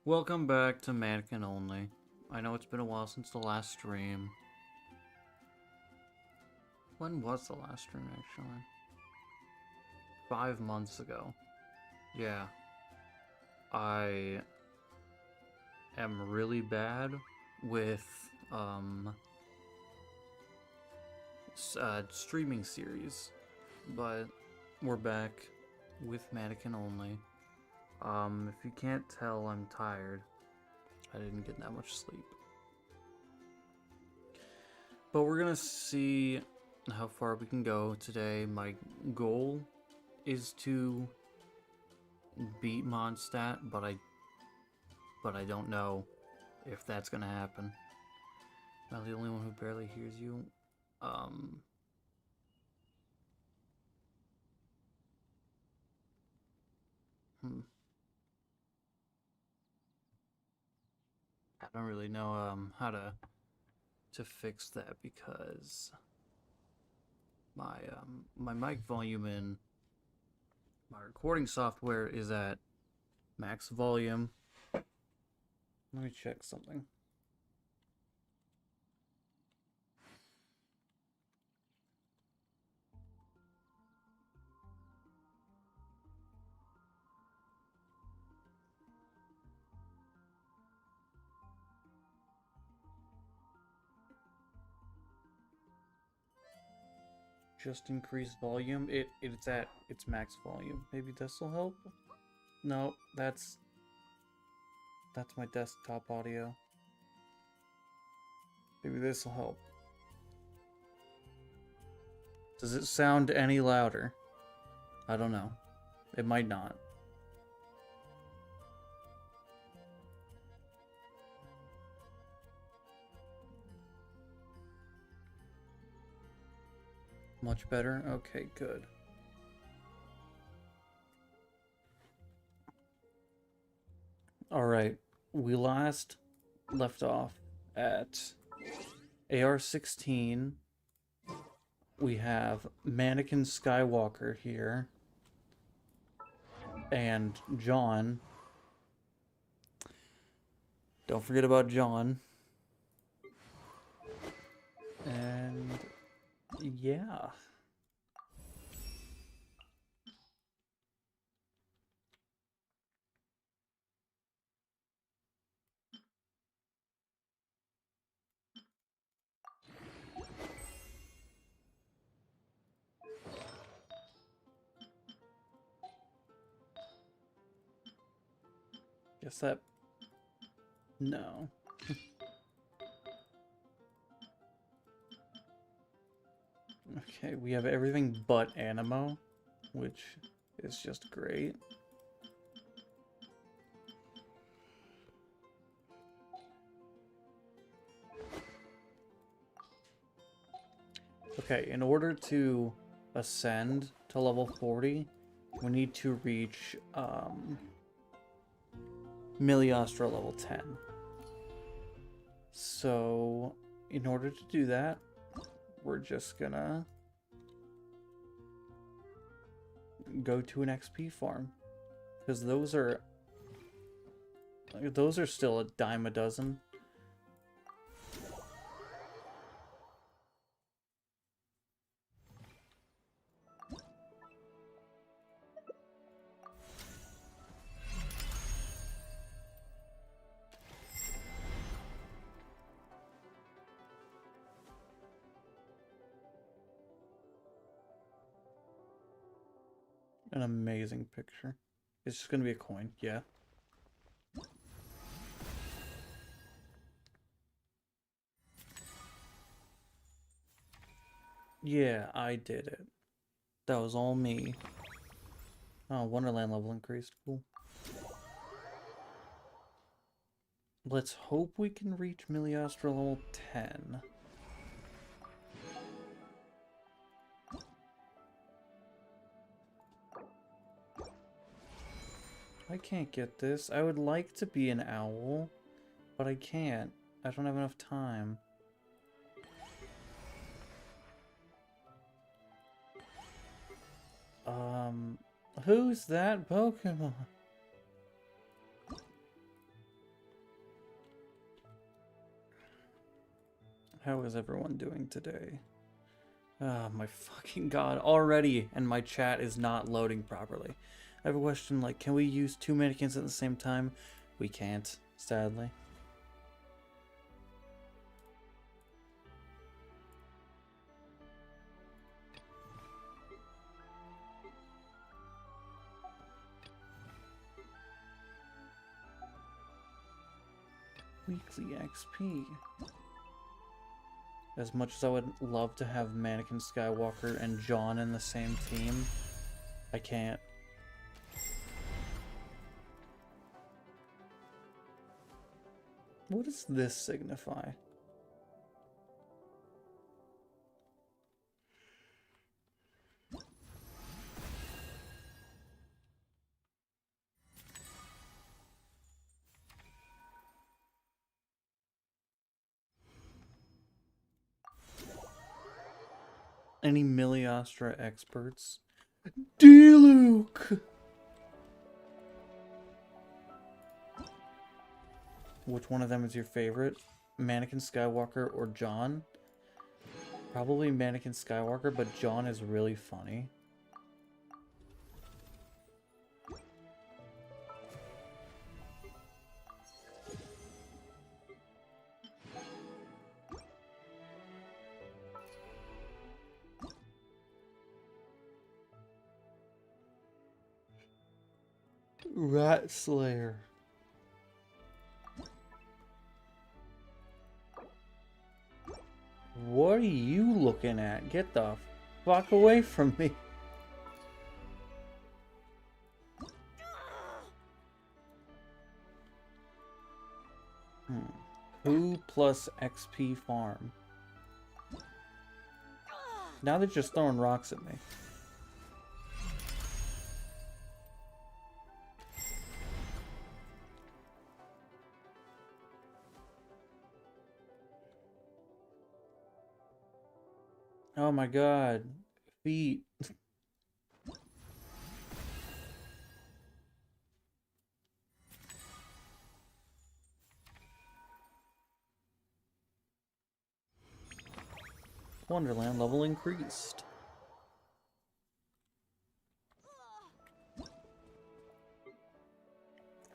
Welcome back to Manakin Only. I know it's been a while since the last stream. When was the last stream, actually? 5 months ago. Yeah. I am really bad with, streaming series. But we're back with Manakin Only. If you can't tell, I'm tired. I didn't get that much sleep. But we're gonna see how far we can go today. My goal is to beat Mondstadt, but I don't know if that's gonna happen. Am I the only one who barely hears you? I don't really know how to fix that because my mic volume in my recording software is at max volume. Let me check something. Just increase volume. It's at its max volume. Maybe this will help. No, that's my desktop audio. Maybe this will help. Does it sound any louder? I don't know. It might not. Much better? Okay, good. Alright, we last left off at AR-16 we have Manakin Skywalker here. And John. Don't forget about John. And yeah. Guess that... No. Okay, we have everything but Animo, which is just great. Okay, in order to ascend to level 40, we need to reach Miliostra level 10. So, in order to do that, we're just gonna go to an XP farm. Because those are still a dime a dozen. An amazing picture. It's just gonna be a coin, yeah. Yeah, I did it. That was all me. Oh, Wonderland level increased. Cool. Let's hope we can reach Miliostra level 10. I can't get this. I would like to be an owl, but I can't. I don't have enough time. Who's that Pokemon? How is everyone doing today? Oh my fucking god, already, and my chat is not loading properly. I have a question, like, can we use two mannequins at the same time? We can't, sadly. Weekly XP. As much as I would love to have Manakin Skywalker and John in the same team, I can't. What does this signify? Any Miliostra experts? D-Luke! Which one of them is your favorite? Manakin Skywalker or John? Probably Manakin Skywalker, but John is really funny. Rat Slayer. What are you looking at? Get the fuck away from me. Who plus XP farm? Now they're just throwing rocks at me. Oh my god. Feet. Wonderland level increased.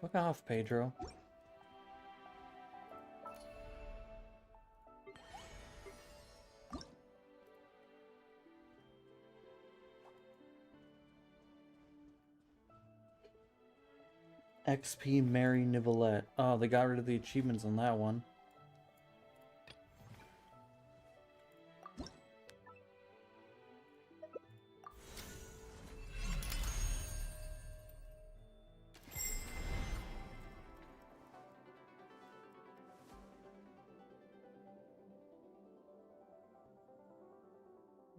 Fuck off, Pedro. XP Mary Nivolette. Oh, they got rid of the achievements on that one.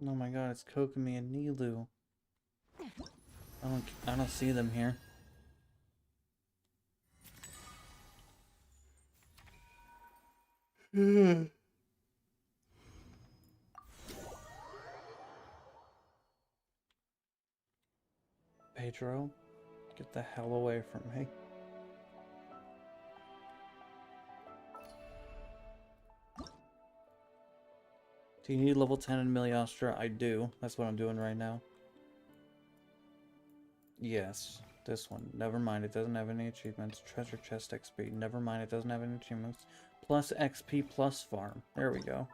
Oh my god, it's Kokomi and Nilu. I don't see them here. Pedro, get the hell away from me. Do you need level 10 in Miliostra? I do. That's what I'm doing right now. Yes, this one. Never mind, it doesn't have any achievements. Treasure chest XP. Never mind, it doesn't have any achievements. Plus XP plus farm. There we go.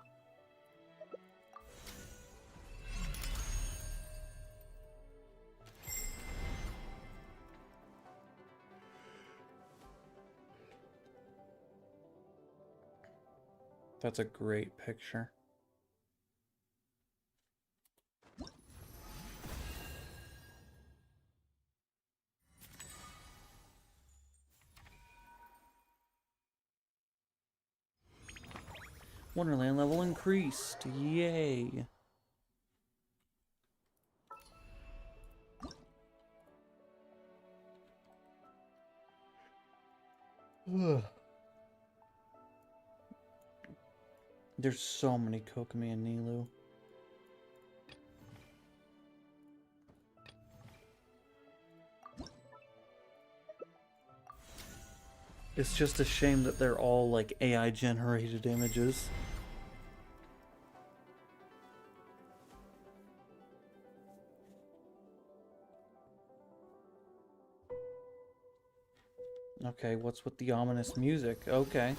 That's a great picture. Wonderland level increased. Yay. Ugh. There's so many Kokomi and Nilu. It's just a shame that they're all like AI generated images. Okay, what's with the ominous music? Okay.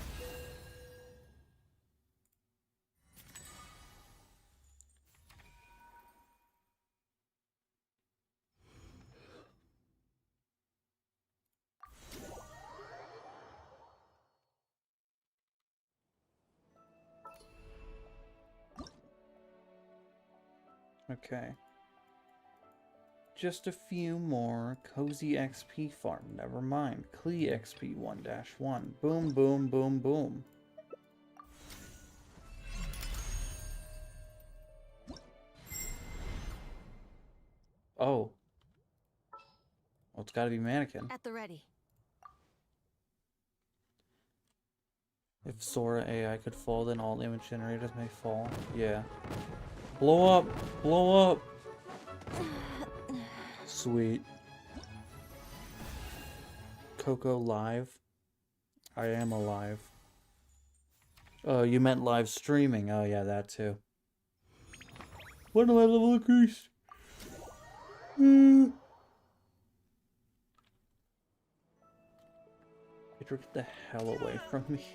Okay. Just a few more. Cozy XP farm. Never mind. Klee XP 1-1. Boom, boom, boom, boom. Oh. Well, it's gotta be Manakin. At the ready. If Sora AI could fall, then all image generators may fall. Yeah. Blow up! Blow up! Sweet. Coco live? I am alive. Oh, you meant live streaming. Oh, yeah, that too. What do I level increase? Pedro, get the hell away from me.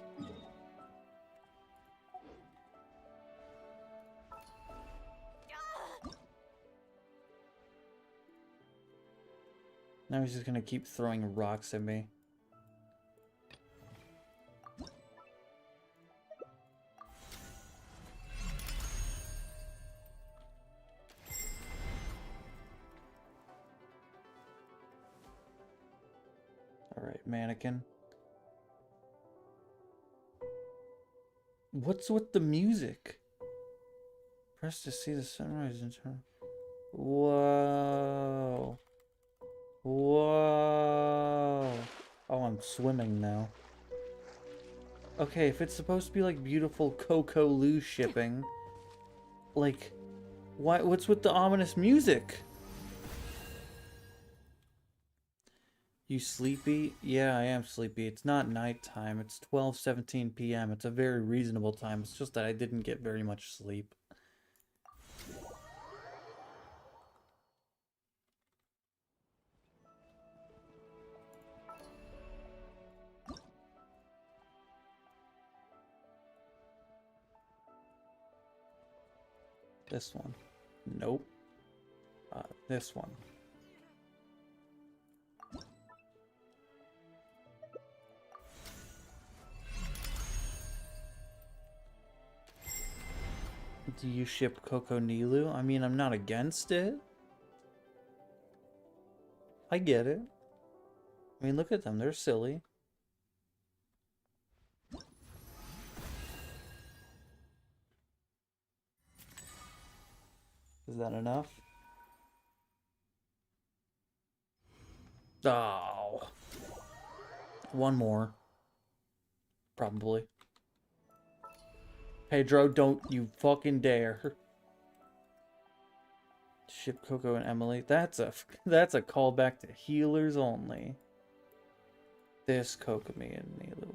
Now he's just gonna keep throwing rocks at me. Alright, Manakin. What's with the music? Press to see the sunrise and turn. Whoa. Whoa. Oh, I'm swimming now. Okay, if it's supposed to be like beautiful Coco Lu shipping, like, Why? What's with the ominous music? You sleepy? Yeah, I am sleepy. It's not nighttime. It's 12:17 p.m. It's a very reasonable time. It's just that I didn't get very much sleep. This one. Nope. This one. Do you ship Coco Nilu? I mean, I'm not against it. I get it. I mean, look at them. They're silly. Is that enough? Oh. One more. Probably. Pedro, don't you fucking dare. Ship Coco and Emily. That's a callback to healers only. This Kokomi and Nilu.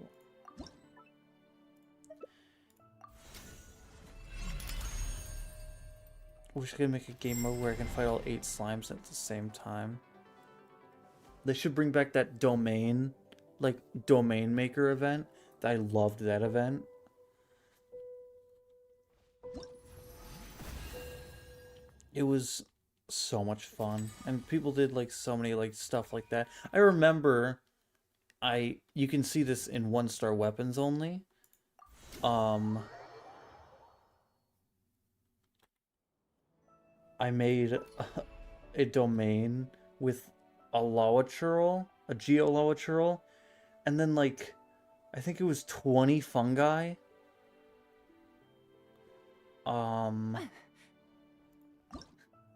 Wish I could make a game mode where I can fight all 8 slimes at the same time. They should bring back that domain, like, domain maker event. I loved that event. It was so much fun, and people did like so many like stuff like that. I remember, you can see this in 1-star weapons only. I made a domain with a Lawachurl, a Geo Lawachurl, and then like I think it was 20 fungi.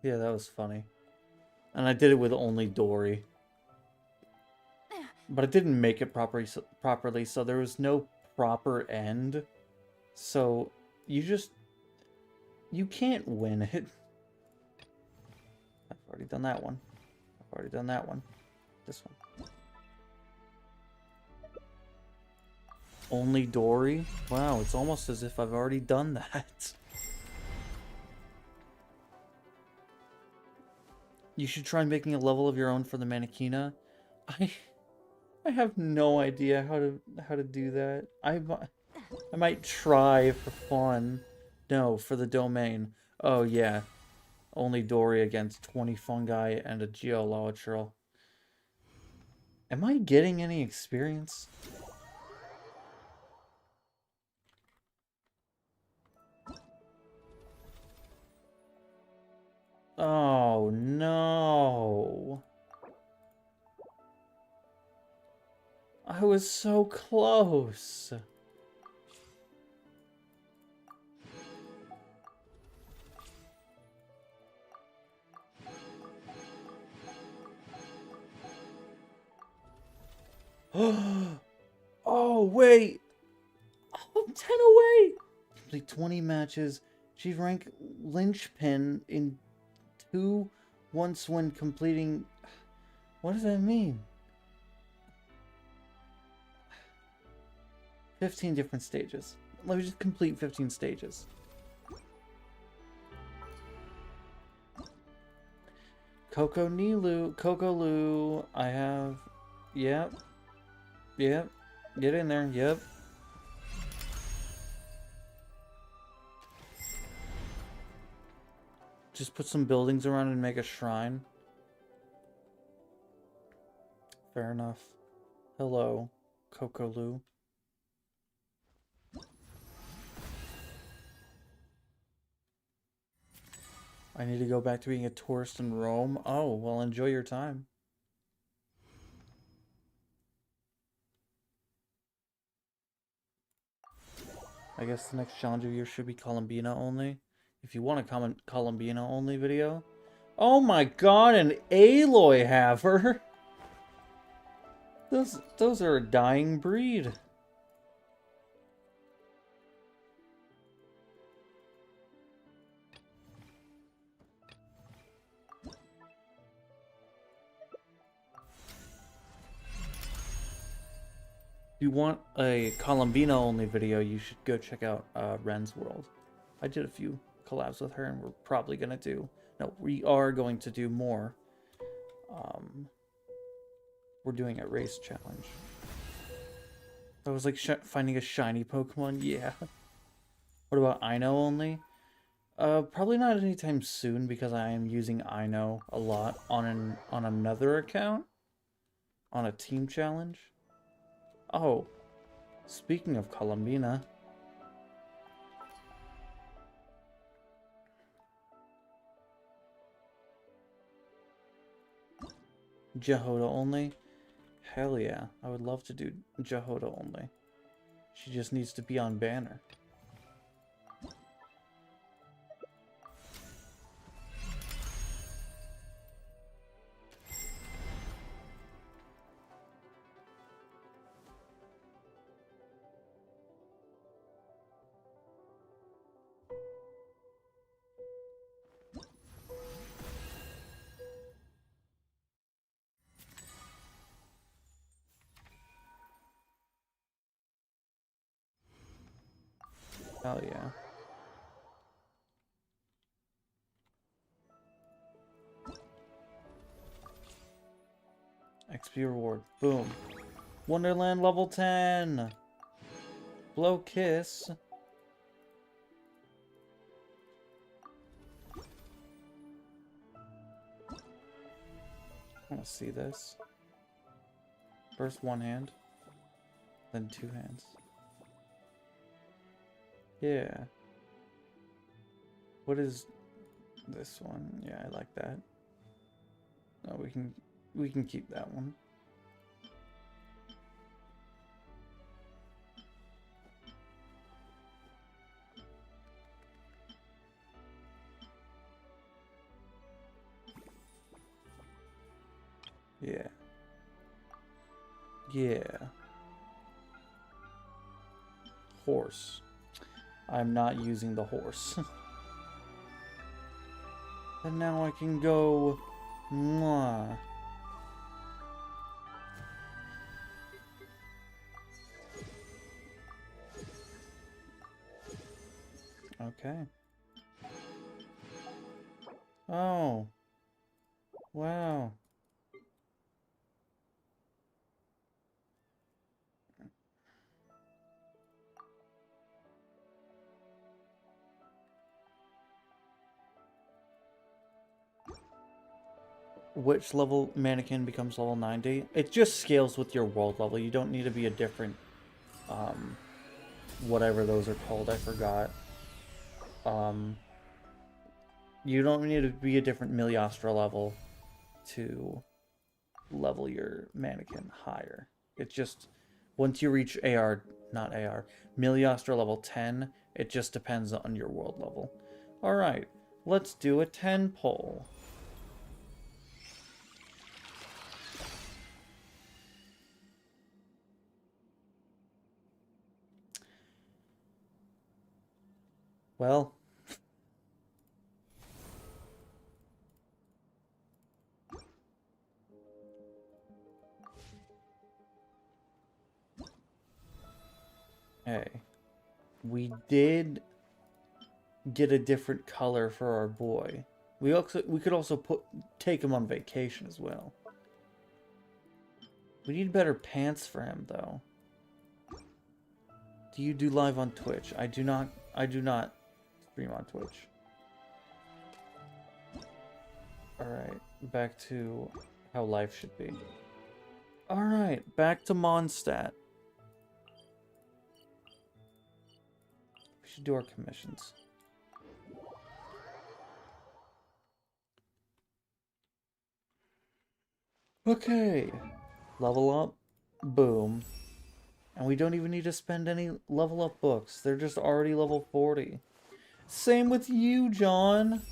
Yeah, that was funny. And I did it with only Dory. But I didn't make it properly, so there was no proper end. So, you can't win it. I've already done that one. I've already done that one. This one. Only Dory? Wow, it's almost as if I've already done that. You should try making a level of your own for the Manekina. I have no idea how to do that. I might try for fun. No, for the domain. Oh yeah. Only Dory against 20 fungi and a Geo Lawachurl. Am I getting any experience? Oh no. I was so close. Oh, wait. I'm 10 away. Complete 20 matches. Achieve rank linchpin in 2 once when completing... What does that mean? 15 different stages. Let me just complete 15 stages. Coco Nilu, Coco Lu, I have... Yep. Yep. Get in there, yep. Just put some buildings around and make a shrine. Fair enough. Hello, Coco Lu. I need to go back to being a tourist in Rome. Oh, well, enjoy your time. I guess the next challenge of yours should be Columbina only. If you want a Columbina only video. Oh my god, an Aloy Haver! Those are a dying breed. If you want a Columbina only video, you should go check out Ren's World. I did a few collabs with her, and we're probably gonna do. No, we are going to do more. We're doing a race challenge. That was like finding a shiny Pokemon. Yeah. What about Ino only? Probably not anytime soon because I am using Ino a lot on another account, on a team challenge. Oh, speaking of Columbina, Jehoda only. Hell yeah, I would love to do Jehoda only. She just needs to be on banner. Hell yeah. XP reward. Boom. Wonderland level 10. Blow kiss. I want to see this. First one hand, then two hands. Yeah. What is this one? Yeah, I like that. Oh, we can keep that one. Yeah. Yeah. Horse. I'm not using the horse. And now I can go... Mwah. Okay. Oh. Wow. Which level Manakin becomes level 90? It just scales with your world level. You don't need to be a different, whatever those are called. I forgot. You don't need to be a different Miliostra level to level your Manakin higher. It's just, once you reach Miliostra level 10, it just depends on your world level. Alright, let's do a 10 poll. Well, hey, we did get a different color for our boy. We could also take him on vacation as well. We need better pants for him though. Do you do live on Twitch? I do not stream on Twitch. Alright, back to how life should be. Alright, back to Mondstadt. We should do our commissions. Okay. Level up. Boom. And we don't even need to spend any level up books. They're just already level 40. Same with you, John.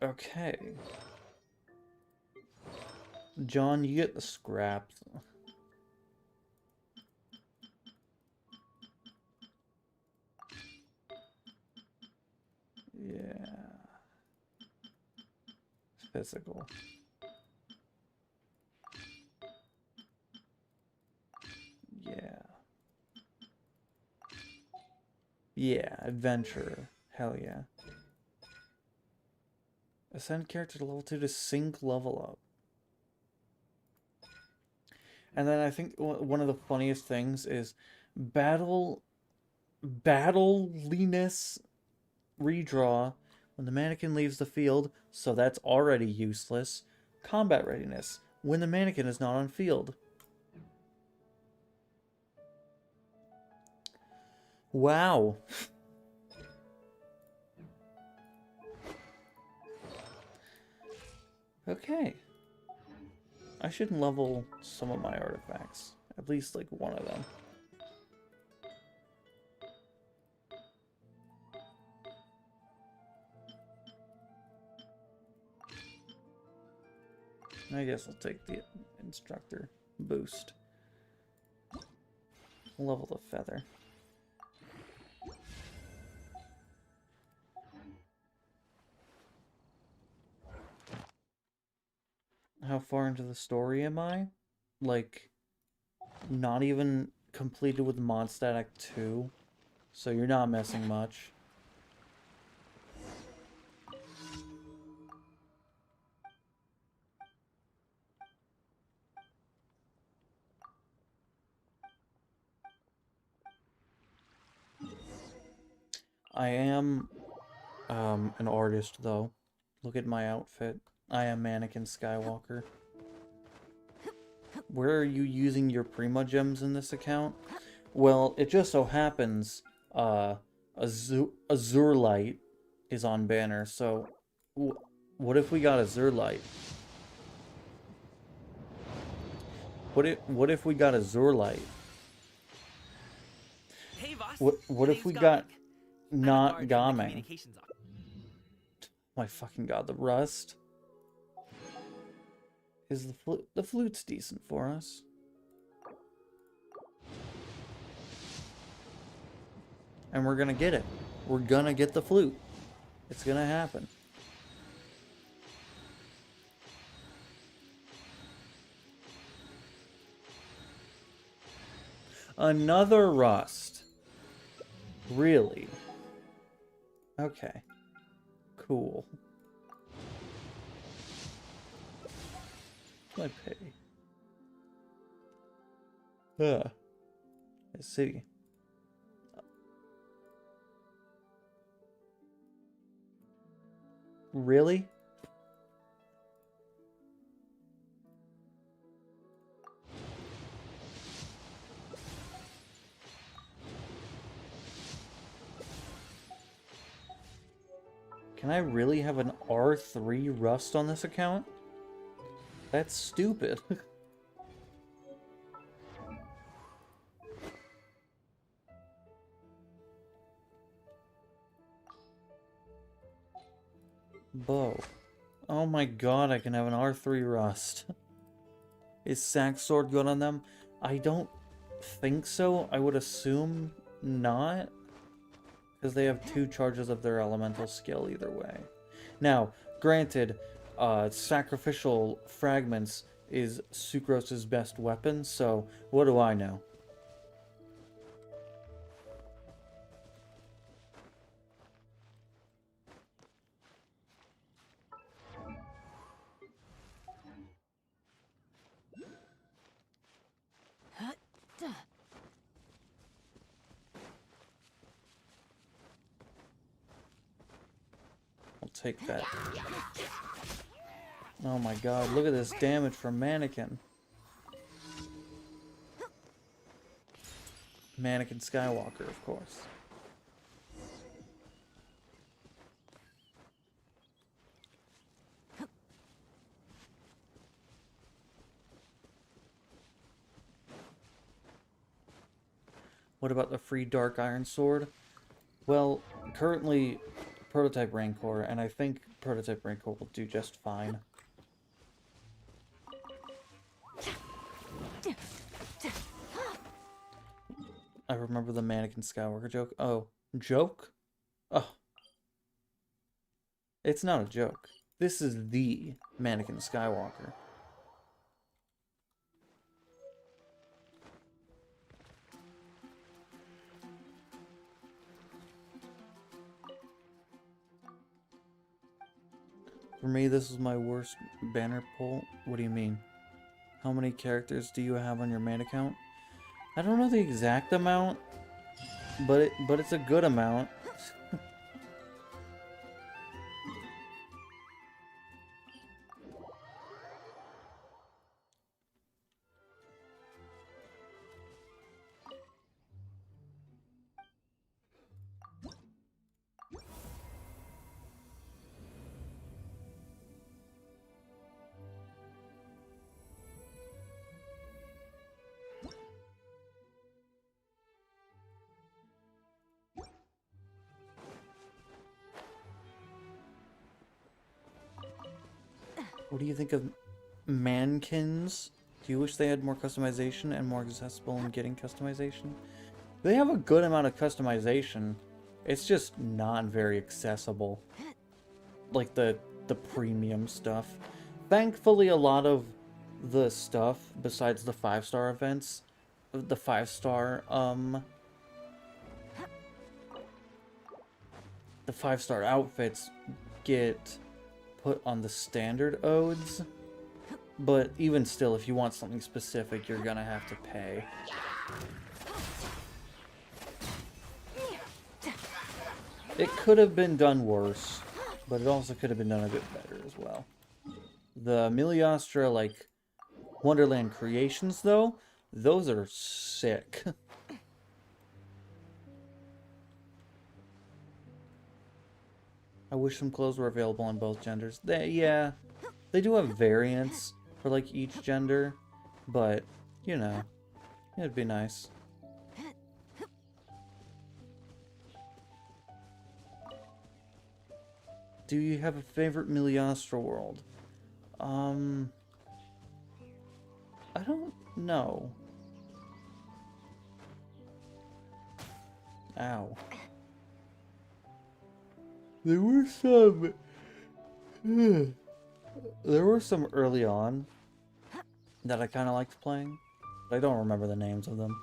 Okay. John, you get the scraps. Yeah. Physical. Yeah. Yeah, adventure. Hell yeah. Ascend character to level 2 to sync level up. And then I think one of the funniest things is battliness redraw when the Manakin leaves the field, so that's already useless. Combat readiness when the Manakin is not on field. Wow. Okay. I should level some of my artifacts. At least like one of them. I guess I'll take the instructor boost. Level the feather. How far into the story am I? Like, not even completed with Mondstadt Act 2. So you're not missing much. I am an artist, though. Look at my outfit. I am Manakin Skywalker. Where are you using your Prima gems in this account? Well, it just so happens Azurlight is on banner, so what if we got Azurlight? What if we got Azurlight? Hey, boss. What if we got not Gaming? My fucking god, the rust. Is the flute's decent for us. And we're gonna get it. We're gonna get the flute. It's gonna happen. Another rust. Really? Okay. Cool. I pay. Let's see. Really? Can I really have an R3 rust on this account? That's stupid. Bow. Oh my god, I can have an R3 rust. Is Sack Sword good on them? I don't think so. I would assume not. Because they have 2 charges of their elemental skill either way. Now, granted, sacrificial fragments is Sucrose's best weapon, so what do I know? I'll take that. Oh my god, look at this damage from Manakin. Manakin Skywalker, of course. What about the free Dark Iron Sword? Well, currently Prototype Rancor, and I think Prototype Rancor will do just fine. I remember the Mannequin Skywalker joke. Oh, joke? Oh, it's not a joke. This is the Mannequin Skywalker. For me, this is my worst banner pull. What do you mean? How many characters do you have on your main account? I don't know the exact amount, but it's a good amount. What do you think of Mankins? Do you wish they had more customization and more accessible in getting customization? They have a good amount of customization. It's just not very accessible. Like the premium stuff. Thankfully, a lot of the stuff, besides the 5-star events, the 5-star, the 5-star outfits get put on the standard odes, but even still, if you want something specific, you're gonna have to pay. It could have been done worse, but it also could have been done a bit better as well. The Miliastra, like, Wonderland creations, though, those are sick. I wish some clothes were available on both genders. Yeah, they do have variants for, like, each gender, but, you know, it'd be nice. Do you have a favorite Miliastra world? I don't know. Ow. There were some... There were some early on that I kind of liked playing. But I don't remember the names of them.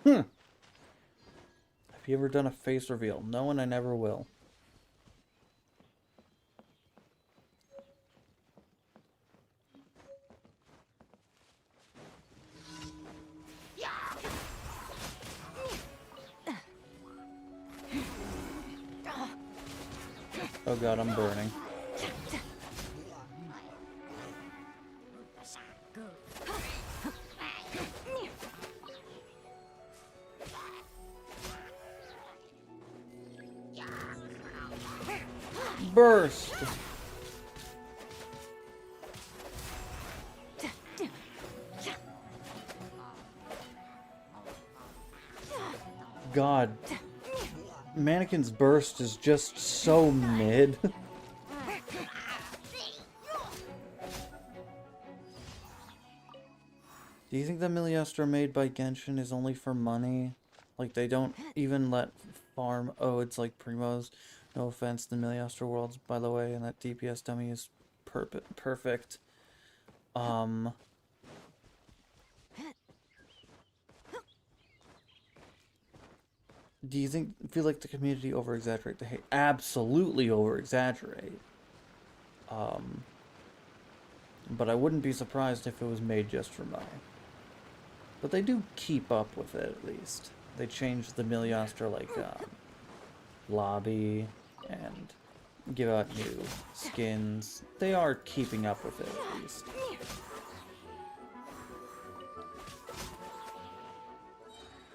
Have you ever done a face reveal? No, and I never will. Oh god, I'm burning. Burst! God. Manakin's burst is just so mid. Do you think the Miliastra made by Genshin is only for money? Like, they don't even let farm odes like Primos? No offense, the Miliastra worlds, by the way, and that DPS dummy is perfect. Do you feel like the community over-exaggerate the hate? Absolutely over-exaggerate. But I wouldn't be surprised if it was made just for money. But they do keep up with it, at least. They changed the Miliastra, like, lobby, and give out new skins. They are keeping up with it, at least.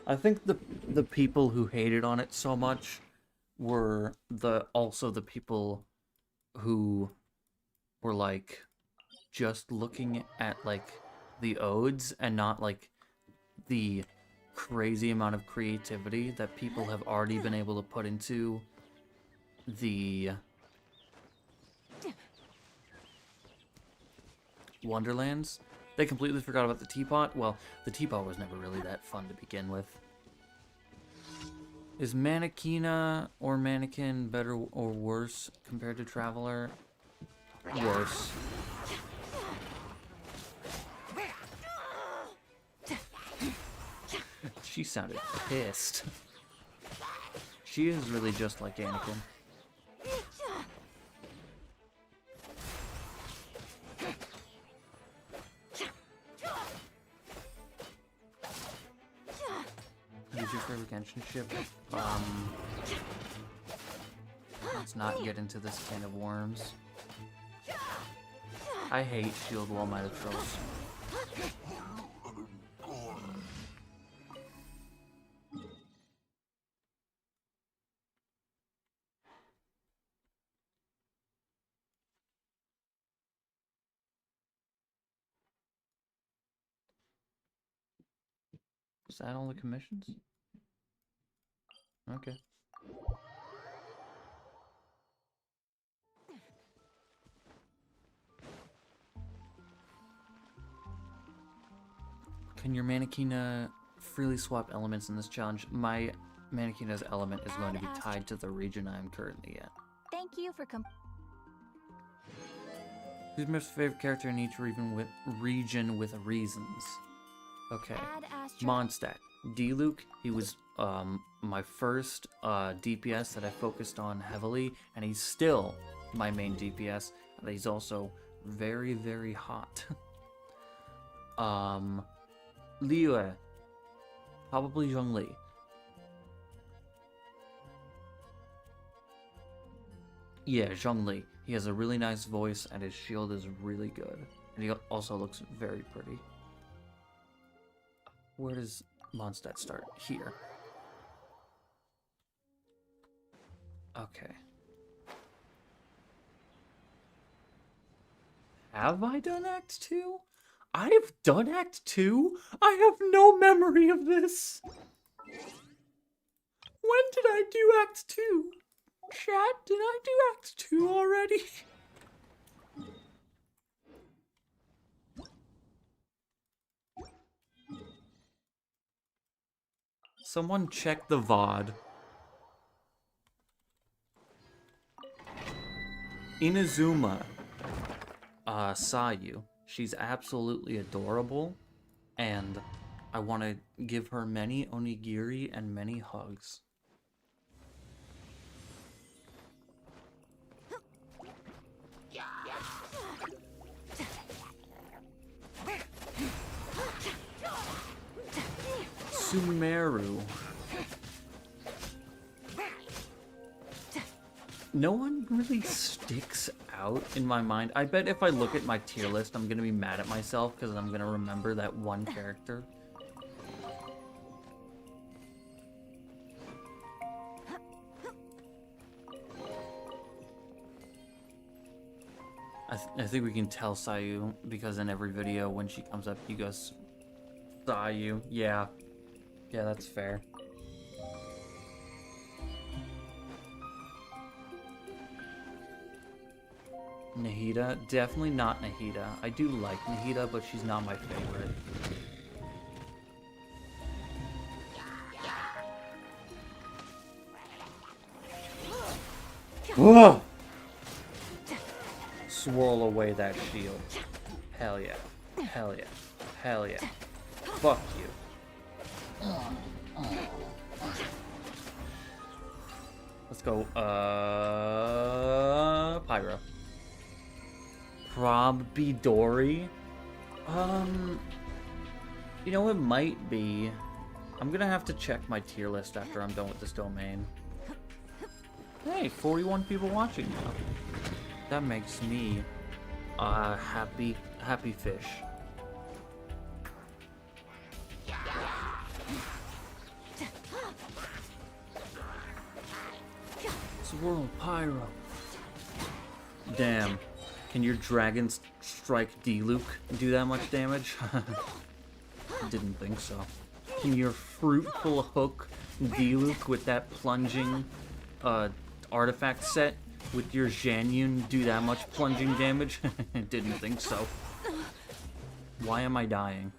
I think the people who hated on it so much were also the people who were, like, just looking at, like, the odes and not, like, the crazy amount of creativity that people have already been able to put into the Wonderlands. They completely forgot about the teapot. Well, the teapot was never really that fun to begin with. Is Manekina or Manakin better or worse compared to Traveler? Worse. She sounded pissed. She is really just like Anakin. Who's your favorite Genshin ship? Let's not get into this can of worms. I hate Shield Wall Mitotrophs. Is that all the commissions? Okay. Can your Manekina freely swap elements in this challenge? My Manekina's element is going to be tied to the region I am currently at. Thank you for Who's my favorite character in each region with reasons? Okay. Mondstadt. D-Luke, he was my first DPS that I focused on heavily, and he's still my main DPS, and he's also very, very hot. Liyue. Probably Zhongli. Yeah, Zhongli. He has a really nice voice, and his shield is really good. And he also looks very pretty. Where does Mondstadt start? Here. Okay. Have I done Act 2? I have done Act 2? I have no memory of this. When did I do Act 2? Chat, did I do Act 2 already? Someone check the VOD. Inazuma saw you. She's absolutely adorable, and I want to give her many onigiri and many hugs. Sumeru. No one really sticks out in my mind. I bet if I look at my tier list, I'm gonna be mad at myself because I'm gonna remember that one character. I think we can tell Sayu because in every video when she comes up, you guys Sayu. Yeah, that's fair. Nahida? Definitely not Nahida. I do like Nahida, but she's not my favorite. Whoa! Swirl away that shield. Hell yeah. Hell yeah. Hell yeah. Fuck you. Let's go, Pyro. Probably Dory. You know, it might be. I'm gonna have to check my tier list after I'm done with this domain. Hey, 41 people watching now. That makes me happy fish. Swirl Pyro. Damn. Can your Dragon Strike D-Luke do that much damage? Didn't think so. Can your Fruitful Hook D-Luke with that plunging artifact set with your Zhanyun do that much plunging damage? Didn't think so. Why am I dying?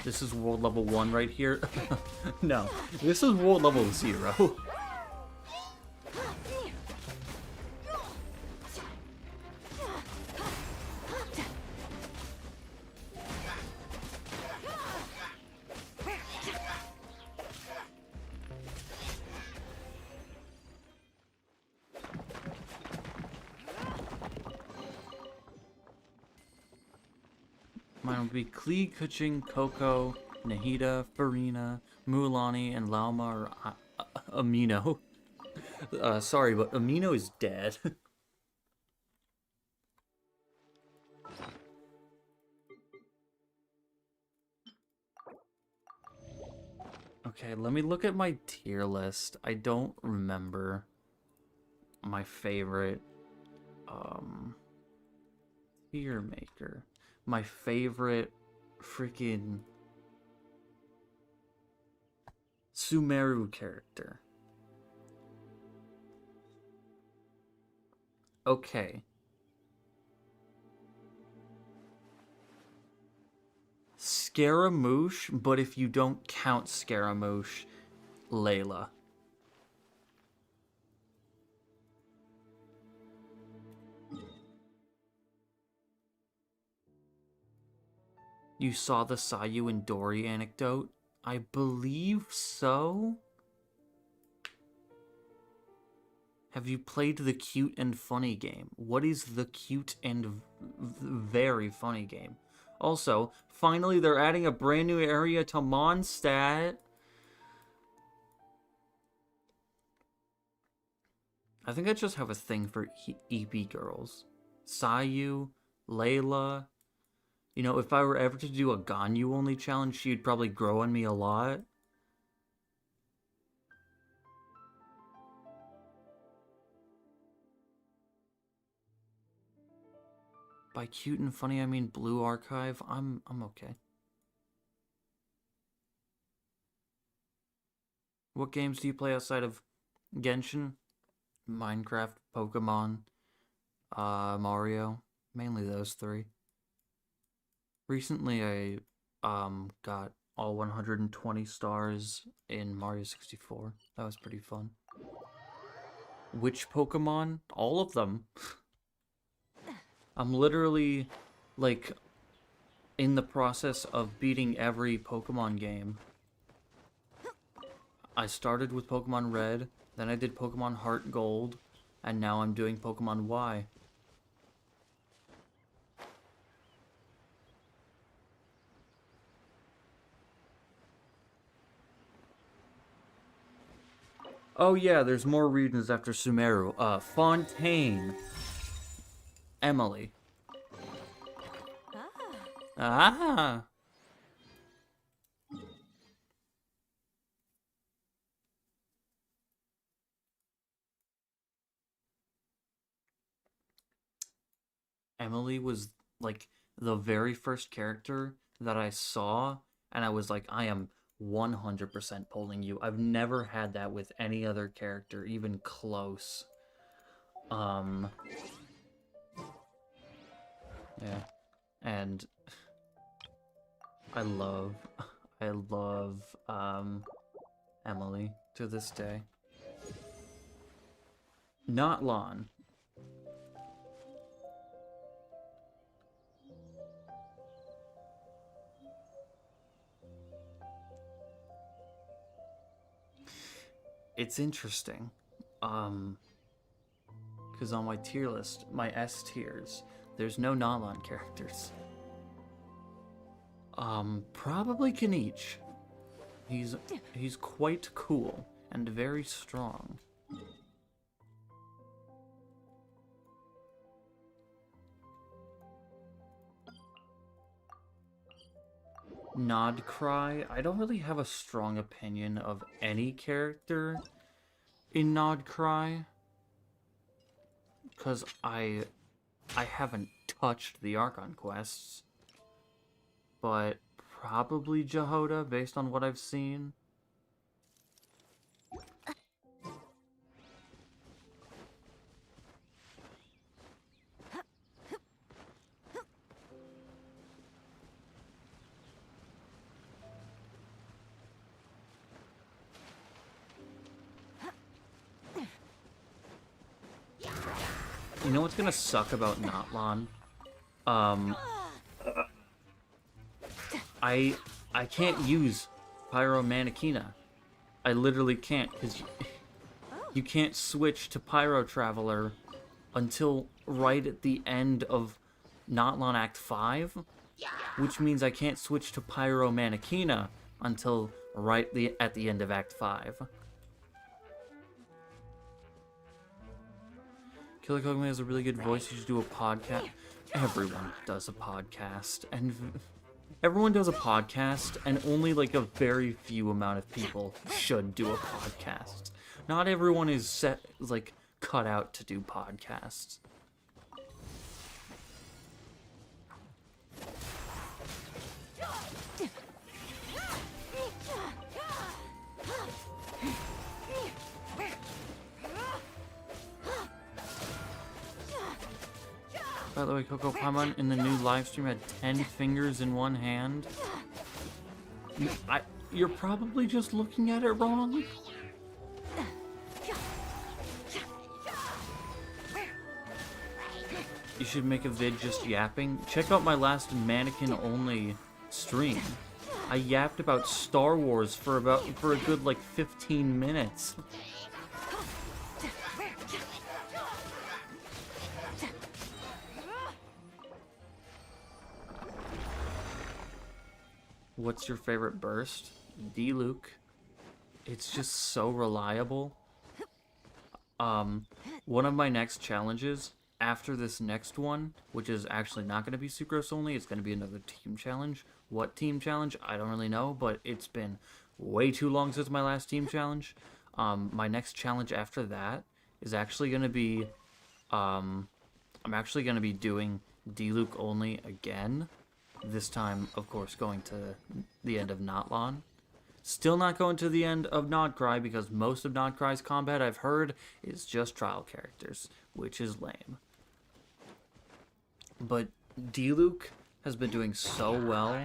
This is world level 1 right here? No, this is world level 0. Mine would be Klee, Kuching, Coco, Nahida, Farina, Mulan, and Lauma or Amino. Sorry, but Amino is dead. Okay, let me look at my tier list. I don't remember my favorite tier maker. My favorite freaking Sumeru character. Okay. Scaramouche, but if you don't count Scaramouche, Layla. You saw the Sayu and Dory anecdote? I believe so. Have you played the cute and funny game? What is the cute and very funny game? Also, finally they're adding a brand new area to Mondstadt. I think I just have a thing for EP girls. Sayu, Layla. You know, if I were ever to do a Ganyu only challenge, she'd probably grow on me a lot. By cute and funny, I mean Blue Archive. I'm okay. What games do you play outside of Genshin? Minecraft, Pokemon, Mario. Mainly those three. Recently, I got all 120 stars in Mario 64. That was pretty fun. Which Pokemon? All of them. I'm literally, like, in the process of beating every Pokemon game. I started with Pokemon Red, then I did Pokemon Heart Gold, and now I'm doing Pokemon Y. Oh yeah, there's more regions after Sumeru. Fontaine. Emily. Ah! Emily was, like, the very first character that I saw, and I was like, I am 100% pulling you. I've never had that with any other character, even close. Yeah. And I love Emily to this day. Not Lon. It's interesting. Because on my tier list, my S tiers, there's no Nalon characters. Probably Kanich. He's quite cool and very strong. Nod Cry. I don't really have a strong opinion of any character in Nod Cry, because I haven't touched the Archon quests, but probably Jehoda based on what I've seen. You know what's gonna suck about Notlon? Um, I can't use Pyro Manekina. I literally can't, because you can't switch to Pyro Traveler until right at the end of Notlon Act 5, which means I can't switch to Pyro Manekina until at the end of Act 5. Killer Kogami has a really good voice. You should do a podcast. Everyone does a podcast, and everyone does a podcast, and only like a very few amount of people should do a podcast. Not everyone is cut out to do podcasts. By the way, Coco Paimon in the new live stream had 10 fingers in one hand. You're probably just looking at it wrong. You should make a vid just yapping. Check out my last Manakin only stream. I yapped about Star Wars for a good like 15 minutes. What's your favorite burst? D-Luke. It's just so reliable. One of my next challenges after this next one, which is actually not going to be Sucrose only, it's going to be another team challenge. What team challenge? I don't really know, but it's been way too long since my last team challenge. My next challenge after that is actually going to be, I'm actually going to be doing D-Luke only again. This time, of course, going to the end of Notlon. Still not going to the end of Nodcry, because most of Nodcry's combat, I've heard, is just trial characters, which is lame. But D-Luke has been doing so well.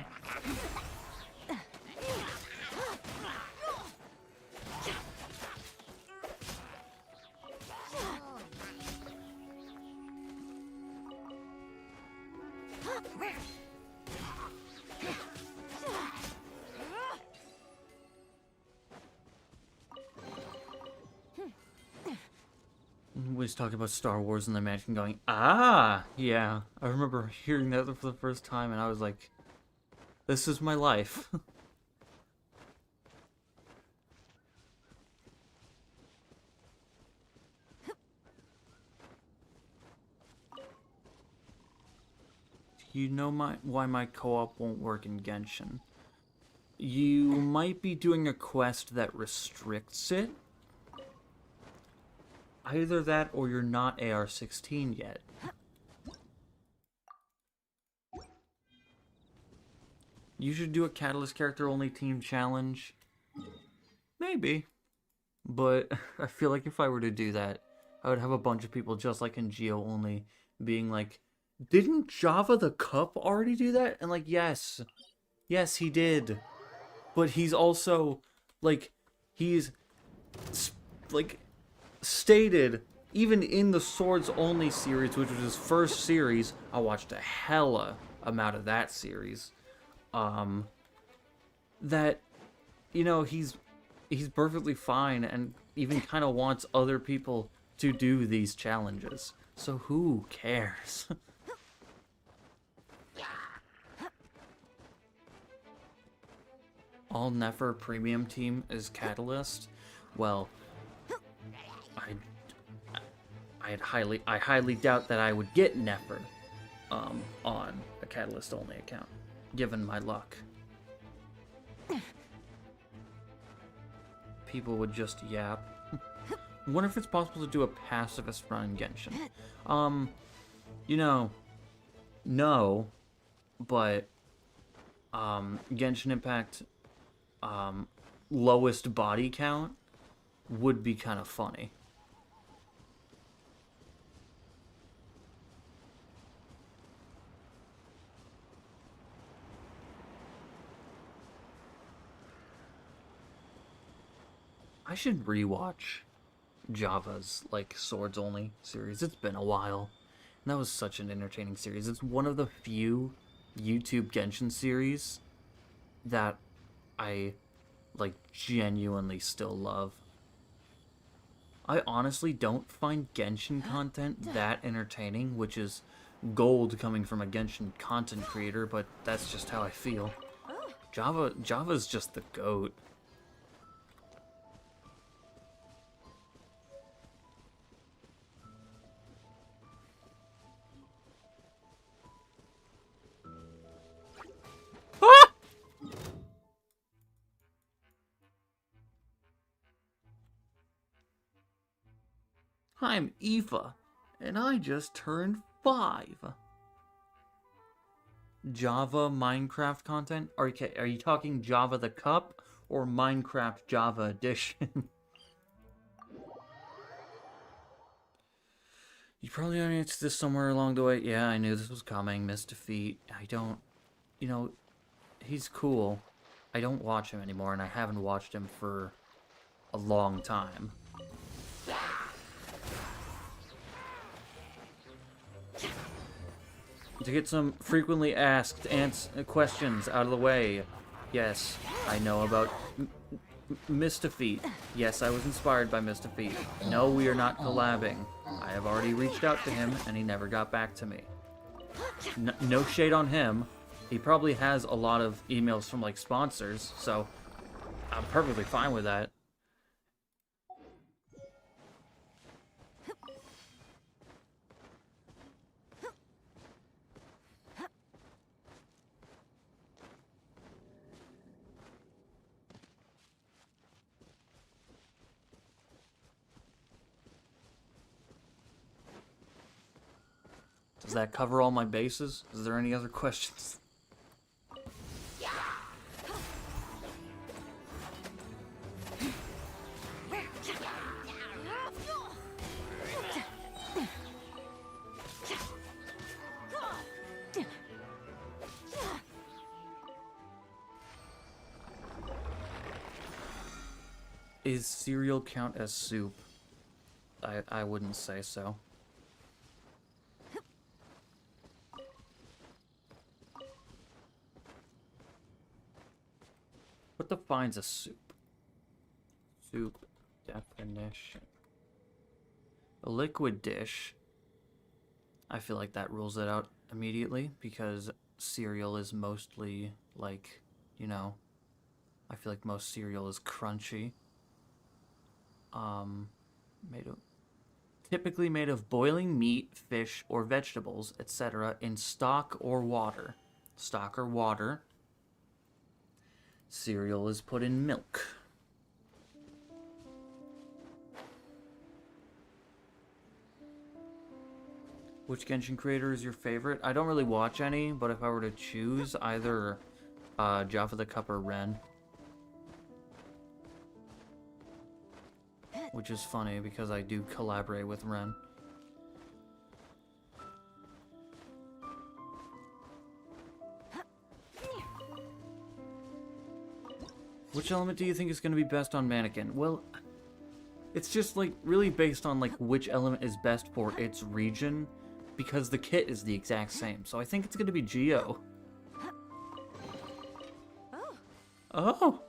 We was talking about Star Wars and the Manakin going, ah, yeah. I remember hearing that for the first time, and I was like, this is my life. You know why my co-op won't work in Genshin? You might be doing a quest that restricts it. Either that or you're not AR-16 yet. You should do a Catalyst character only team challenge. Maybe. But I feel like if I were to do that, I would have a bunch of people just like in Geo only being like, didn't Java the Cup already do that? And like, yes. Yes, he did. But he's also, like, he's, like, stated, even in the Swords Only series, which was his first series, I watched a hella amount of that series, that, you know, he's perfectly fine and even kind of wants other people to do these challenges. So who cares? All Nefer premium team is Catalyst. Well, I highly doubt that I would get Nefer on a Catalyst only account, given my luck. People would just yap. I wonder if it's possible to do a pacifist run in Genshin. You know, no, but Genshin Impact lowest body count would be kind of funny. I should rewatch Java's like Swords Only series. It's been a while. And that was such an entertaining series. It's one of the few YouTube Genshin series that I like genuinely still love. I honestly don't find Genshin content that entertaining, which is gold coming from a Genshin content creator, but that's just how I feel. Java's just the GOAT. I'm Eva, and I just turned 5. Java Minecraft content? Are you talking Java the Cup or Minecraft Java Edition? You probably noticed this somewhere along the way. Yeah, I knew this was coming. Miss Defeat. I don't... You know, he's cool. I don't watch him anymore, and I haven't watched him for a long time. To get some frequently asked questions out of the way. Yes, I know about Miss Defeat. Yes, I was inspired by Miss Defeat. No, we are not collabing. I have already reached out to him, and he never got back to me. No shade on him. He probably has a lot of emails from, like, sponsors, so I'm perfectly fine with that. Does that cover all my bases? Is there any other questions? Is cereal count as soup? I wouldn't say so. What defines a soup? Soup definition. A liquid dish. I feel like that rules it out immediately because cereal is mostly like, you know, I feel like most cereal is crunchy. Typically made of boiling meat, fish, or vegetables, etc. in stock or water. Stock or water. Cereal is put in milk. Which Genshin creator is your favorite? I don't really watch any, but if I were to choose, either Java the Cup or Ren. Which is funny because I do collaborate with Ren. Which element do you think is going to be best on Manakin? Well, it's just like really based on like which element is best for its region, because the kit is the exact same. So I think it's going to be Geo. Oh.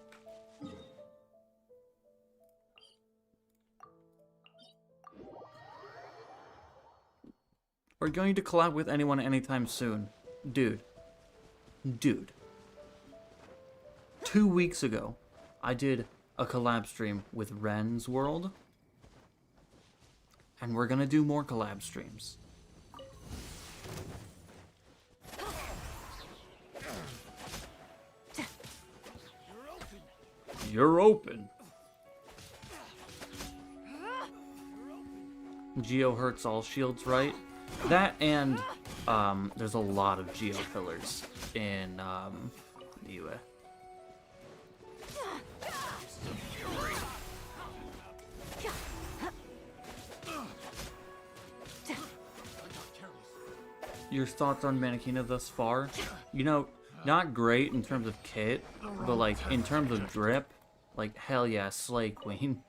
Are you going to collab with anyone anytime soon? Dude. 2 weeks ago, I did a collab stream with Ren's World. And we're gonna do more collab streams. You're open. Geo hurts all shields, right? That and there's a lot of Geo pillars in UA. Your thoughts on Manekina thus far? You know, not great in terms of kit, but like in terms of drip, like hell yeah, Slay Queen.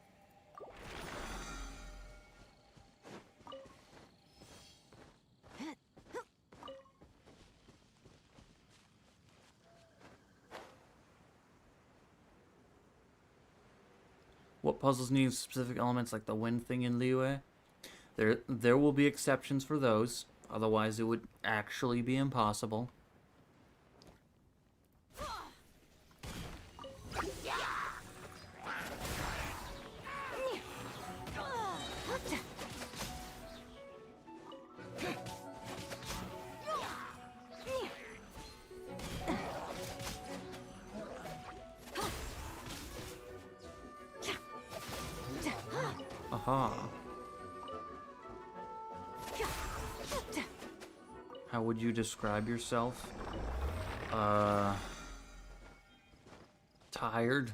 what puzzles need specific elements like the wind thing in Liyue. There will be exceptions for those. Otherwise, it would actually be impossible. Aha. How would you describe yourself? Tired?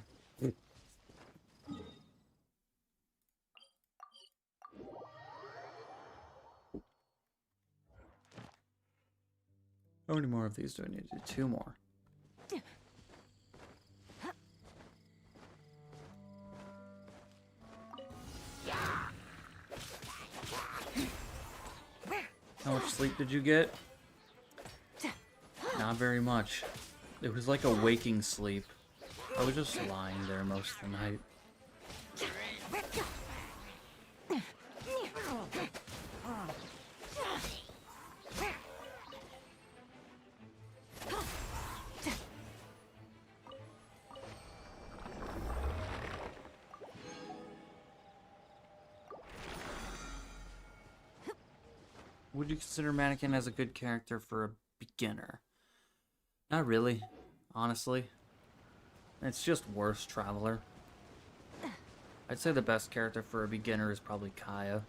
How many more of these do I need to do? 2 more. How much sleep did you get? Not very much. It was like a waking sleep. I was just lying there most of the night. Would you consider Manakin as a good character for a beginner? Not really, honestly. It's just worse Traveler. I'd say the best character for a beginner is probably Kaya.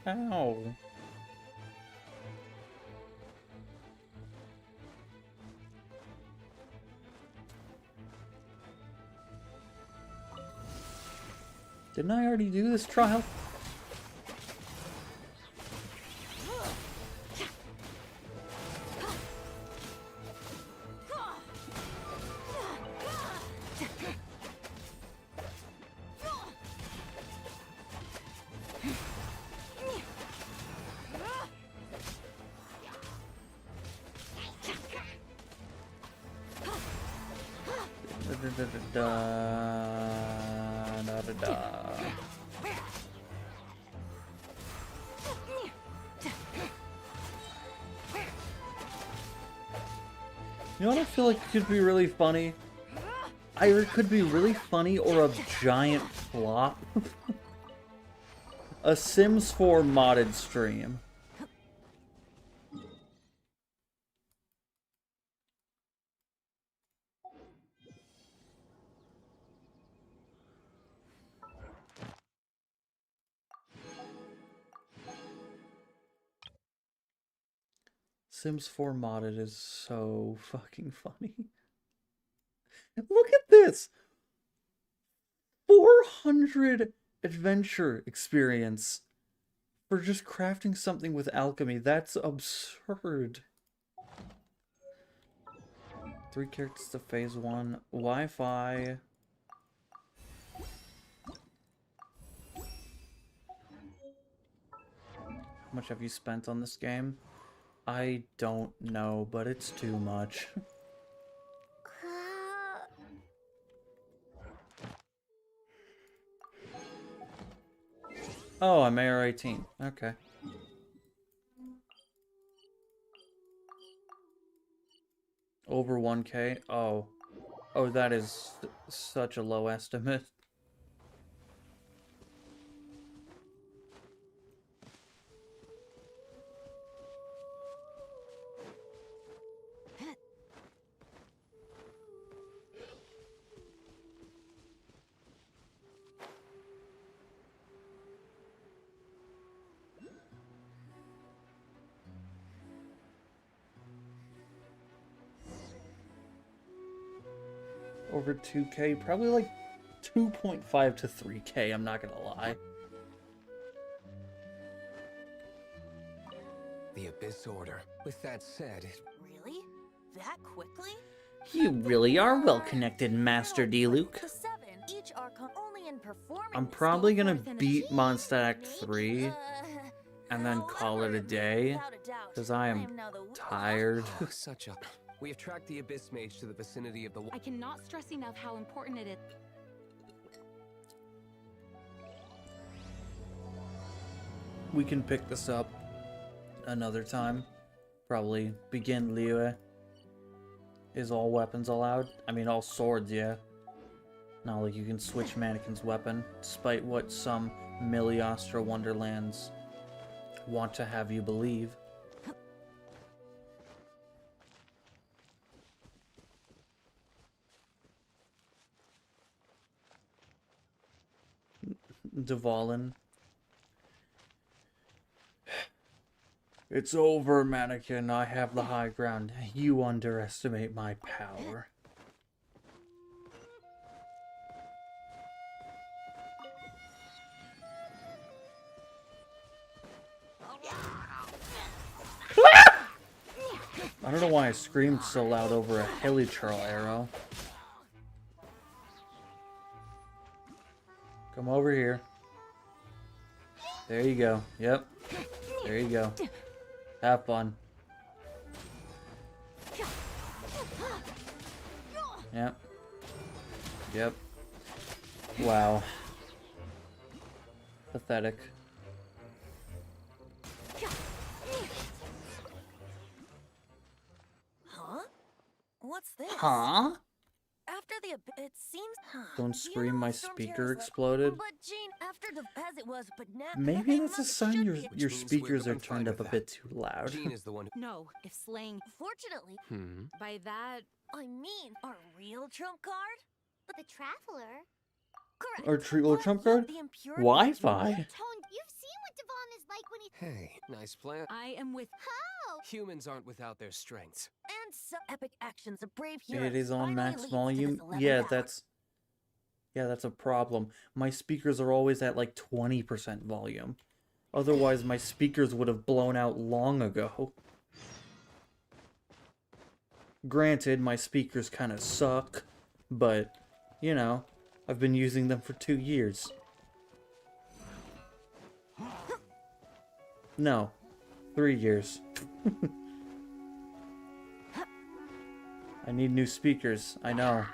Ow. Didn't I already do this trial? You know what I feel like could be really funny? Either it could be really funny or a giant flop. A Sims 4 modded stream. Sims 4 modded is so fucking funny. Look at this! 400 adventure experience for just crafting something with alchemy. That's absurd. 3 characters to phase 1. Wi-Fi. How much have you spent on this game? I don't know, but it's too much. Oh, I'm AR 18. Okay. Over 1K? Oh. Oh, that is such a low estimate. Over 2K, probably like 2.5 to 3K, I'm not gonna lie. The Abyss Order. With that said... Really? That quickly? You really are well connected, Master D. Luke. The 7 each are only in performance. I'm probably gonna Go forth and beat achieve. Mondstadt Act Maybe, 3 and then call it a day, without a doubt, because I am now the tired. Oh, such a... We have tracked the Abyss Mage to the vicinity of the... I cannot stress enough how important it is. We can pick this up another time. Probably begin Liyue. Is all weapons allowed? I mean, all swords, yeah. Not like you can switch Manakin's weapon, despite what some Miliostra Wonderlands want to have you believe. Dvalin. It's over, Manakin. I have the high ground. You underestimate my power. I don't know why I screamed so loud over a hilichurl arrow. Come over here. There you go. Yep. There you go. Have fun. Yep. Yep. Wow. Pathetic. Huh? What's this? Huh? After it seems. Don't Do you scream, know my if Storm speaker Terror's exploded. But Jean, after as it was, but now. Maybe they that's a must sign should your be- your means speakers we're- are I'm fine turned up with a that. bit too loud. Jean is the one who... No, if slaying Fortunately, by that, I mean, our real trump card? But the Traveler? Correct. Or But trump yet card? the impure- Wi-Fi. Tone, you've seen what Devon is like when he. Hey, nice plan. I am with. How? Humans aren't without their strengths. And some epic actions of brave heroes. It is on finally max leads to volume. this 11th Yeah, hour. that's a problem. My speakers are always at like 20% volume. Otherwise, my speakers would have blown out long ago. Granted, my speakers kind of suck, but, you know, I've been using them for 2 years. No, 3 years. I need new speakers, I know.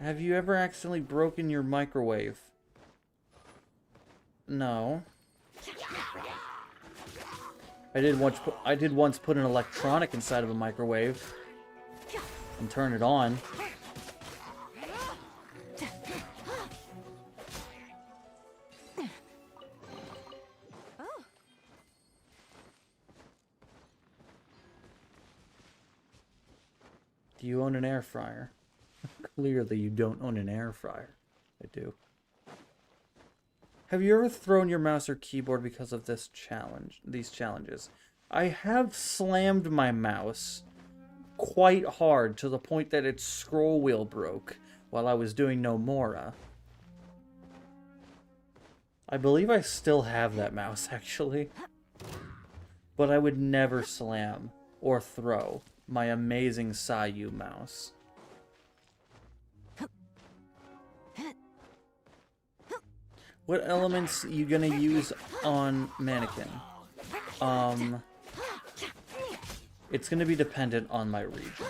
Have you ever accidentally broken your microwave? No. I did once put an electronic inside of a microwave and turn it on. Do you own an air fryer? Clearly you don't own an air fryer. I do. Have you ever thrown your mouse or keyboard because of these challenges? I have slammed my mouse quite hard to the point that its scroll wheel broke while I was doing Nomura. I believe I still have that mouse, actually. But I would never slam or throw my amazing Sayu mouse. What elements you gonna use on Manakin? It's gonna be dependent on my region.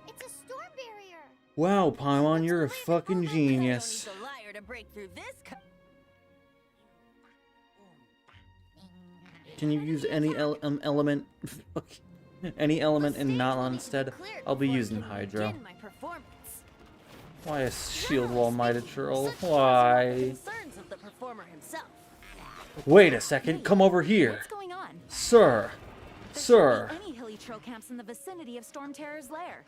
It's a storm barrier. Wow, Paimon, you're a fucking Don't genius. need a liar to break through this. Can you use any element? Any element in Nala instead? I'll be using Hydro. My performance. Why a shield wall Mitaturl? Such Why? concerns of the performer himself. Wait a second, come over here. What's going on? Sir! There Sir! shouldn't be any hilly trail camps in the vicinity of Storm Terror's lair.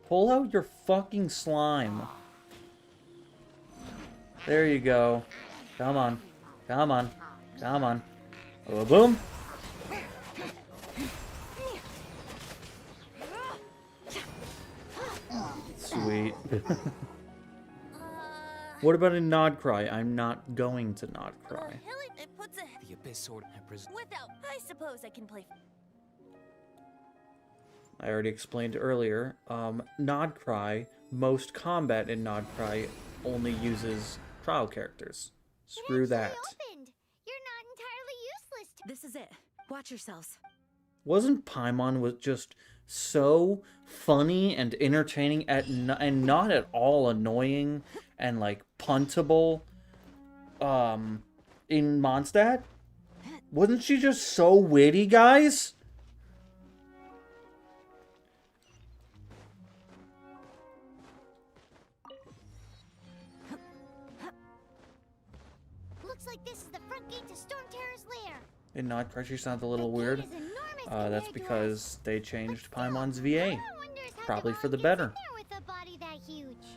Pull out your fucking slime. There you go. Come on. Come on. Come on. Oh, boom. What about a nod cry? I'm not going to nod cry. Hilly, it puts a The Abyss Sword without. I suppose I can play. I already explained earlier. Nod cry, most combat in nod cry only uses trial characters. Screw It that. actually opened. You're not entirely useless to This is it. Watch yourselves. Wasn't Paimon was just so funny and entertaining and not at all annoying and like puntable in Mondstadt? Wasn't she just so witty, guys? Looks like this is the front gate to Storm Terror's lair. In Nod Cry, she sounds a little The gate weird. is enormous That's compared to us. because they changed But still, Paimon's VA. everyone wonders how Probably Devon for the gets better. in there with a body that huge.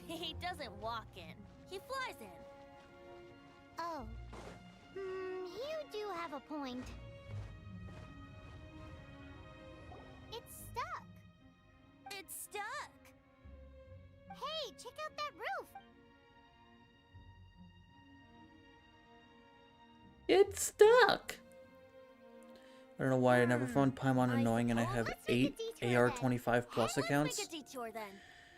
He doesn't walk in. He flies in. Oh. You do have a point. It's stuck. It's stuck. Hey, check out that roof. It's stuck. I don't know why I never found Paimon annoying and I have Let's make 8 a detour then. AR-25 plus Let's accounts. make a detour then.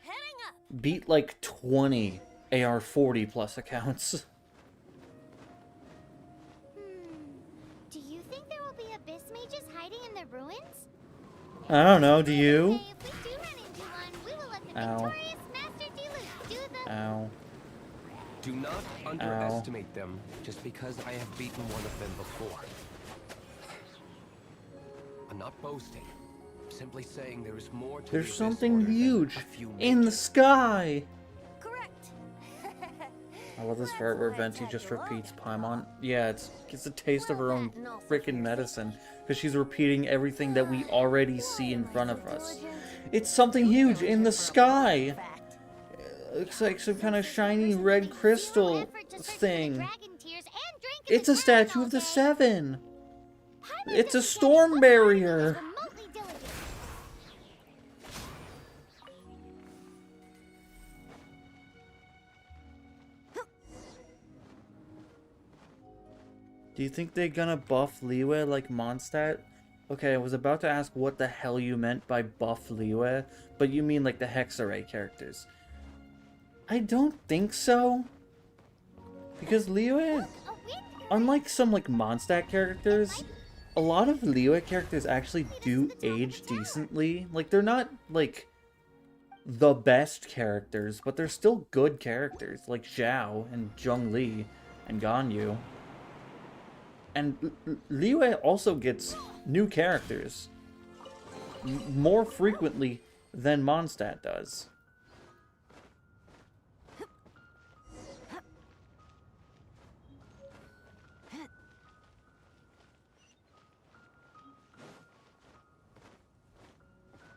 Heading up. Beat like 20 AR-40 plus accounts. Do you think there will be abyss mages hiding in the ruins? I don't know, do you? Hey, if we do run into one, we will let the Ow. victorious Master Diluc do the... Ow. Do not underestimate them just because I have beaten one of them before. I'm not boasting. I'm simply saying there is more to the There's Abyss something Order than huge a few in the mages. sky. Correct. I love this Let's part where let Venti that just go. repeats Paimon. Yeah, it's a taste of her own Well, that and also freaking fierce medicine. thinking. Because she's repeating everything that we already see in Why am I front so of us. diligent? It's something huge in the Diligent for a sky. fact. Looks like some kind of shiny red crystal Effort to search for the thing. dragon tears and drink in It's the a statue ground of the all day. Seven. Paimon It's a doesn't say storm what part of it barrier. is remotely diligent. Do you think they're gonna buff Liyue like Mondstadt? Okay, I was about to ask what the hell you meant by buff Liyue, but you mean like the Hexarray characters. I don't think so. Because Liyue, A wind unlike some like Mondstadt characters, a lot of Liyue characters actually do age decently. Like they're not like the best characters, but they're still good characters, like Zhao and Zhongli and Ganyu. And Liyue also gets new characters more frequently than Mondstadt does.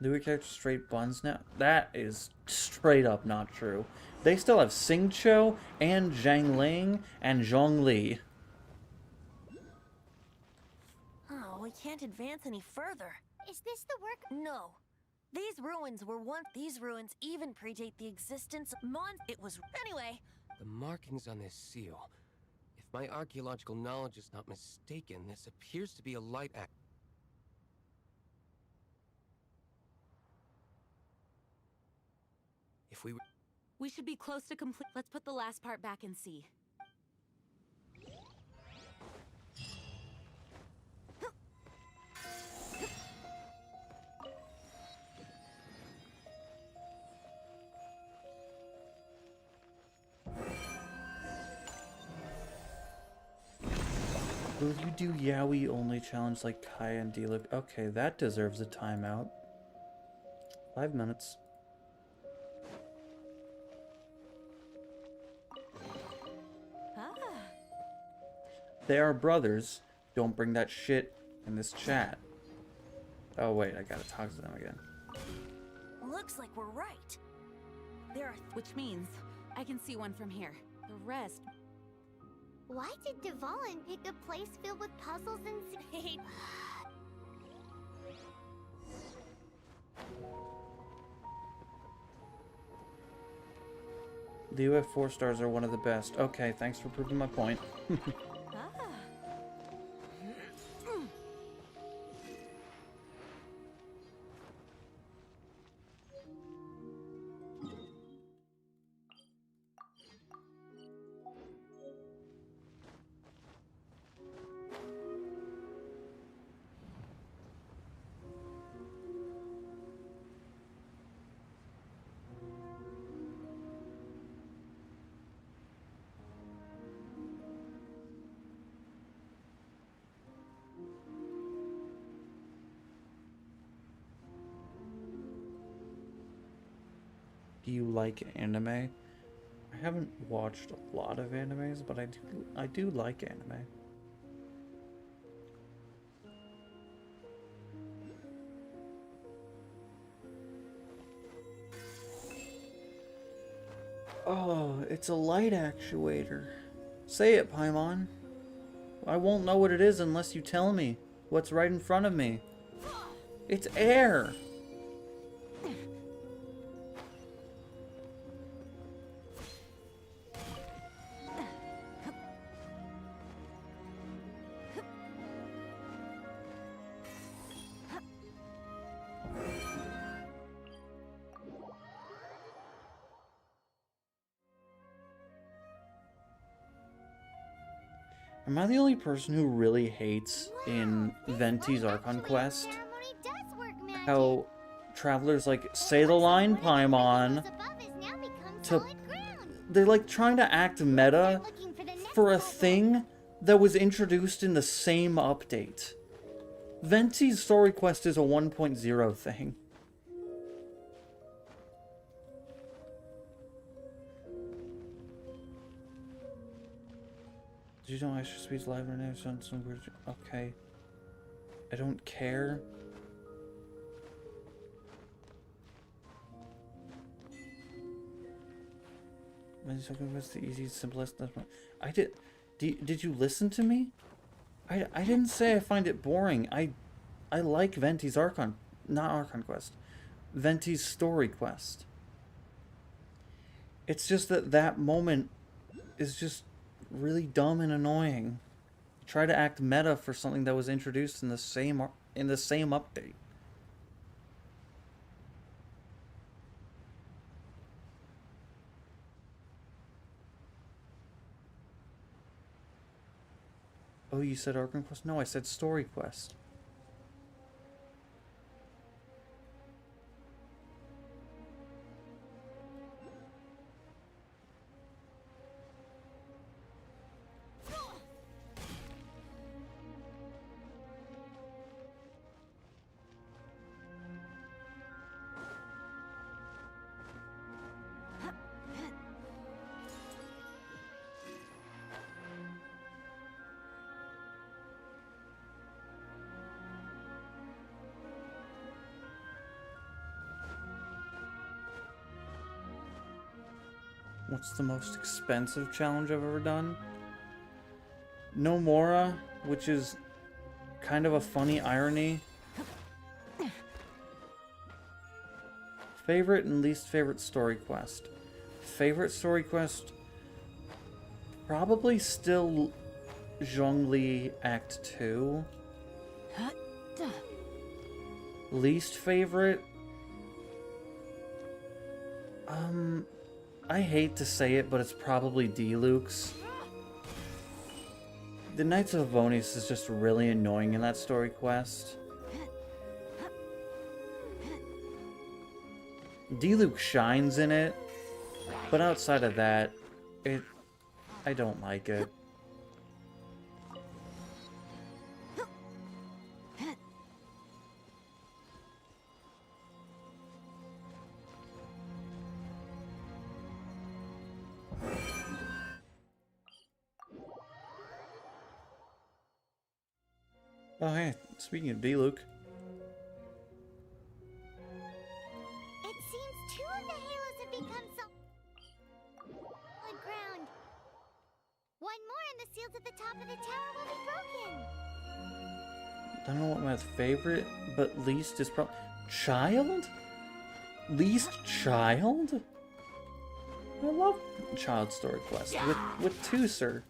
Liyue characters straight buns now? That is straight up not true. They still have Xingqiu and Zhang and Zhongli. Oh, we can't advance any further. Is this the work? No. These ruins were once. These ruins even predate the existence of It was. Anyway, The markings on this seal. If my archaeological knowledge is not mistaken, this appears to be a light act. If we We should be close to complete. Let's put the last part back and see. Will you do Yaoi only challenge like Kai and Diluc? Okay, that deserves a timeout. 5 minutes. Ah. They are brothers. Don't bring that shit in this chat. Oh wait, I gotta talk to them again. looks like we're right. There are. Which means I can see one from here. The rest. Why did Devon pick a place filled with puzzles and... The UF 4 stars are one of the best. Okay, thanks for proving my point. Do you like anime? I haven't watched a lot of animes, but I do like anime. Oh, it's a light actuator. Say it, Paimon. I won't know what it is unless you tell me what's right in front of me. It's air. Am I the only person who really hates in Venti's Archon Quest how travelers like say the line Paimon to they're like trying to act meta for a thing that was introduced in the same update. Venti's story quest is a 1.0 thing. Did you know extra speed's live right now? Some weird. Okay. I don't care. When you're talking about the easiest, simplest, that's I did. Did you listen to me? I didn't say I find it boring. I like Venti's Archon, not Archon Quest. Venti's story quest. It's just that moment is just really dumb and annoying. Try to act meta for something that was introduced in the same update. Oh, you said Archon Quest? No, I said Story Quest. What's the most expensive challenge I've ever done? Nomura, which is kind of a funny irony. Favorite and least favorite story quest. Favorite story quest, probably still Zhongli Act 2. Least favorite? I hate to say it, but it's probably D-Luke's. The Knights of Avonius is just really annoying in that story quest. D-Luke shines in it, but outside of that, I don't like it. Oh hey, speaking of D-Luke. It seems 2 of the halos have become solid ground. One more and the seals at the top of the tower will be broken. I don't know what my favorite, but least is probably... Child? Least child? I love Child Story Quest with Tooser.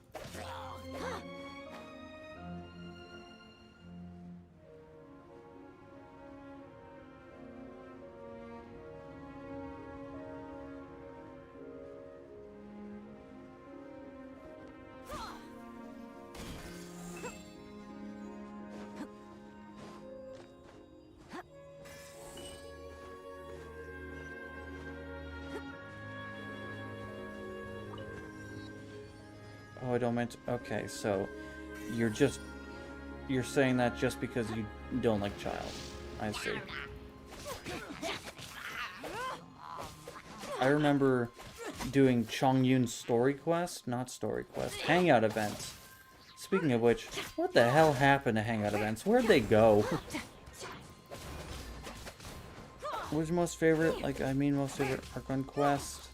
Oh, I don't meant to. Okay, so you're saying that just because you don't like Child. I see. I remember doing Chongyun's story quest, not story quest, hangout events. Speaking of which, what the hell happened to hangout events? Where'd they go? What was your most favorite? Like, I mean, most favorite Archon quest?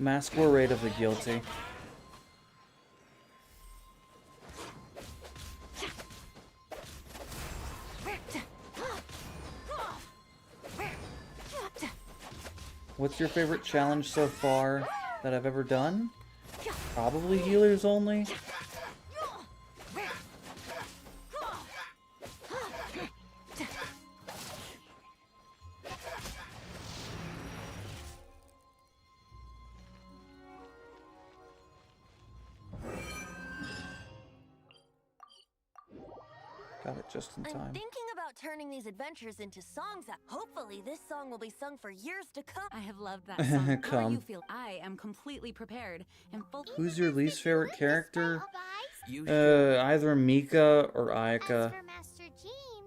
Masquerade of the Guilty. What's your favorite challenge so far that I've ever done? Probably healers only. Got it just in I'm time. thinking about turning these adventures into songs. Hopefully, this song will be sung for years to come. I have loved that song. How Come. you feel? I am completely prepared and full. Who's your least favorite character? You should. Either Mika or As Ayaka. for Master Jean,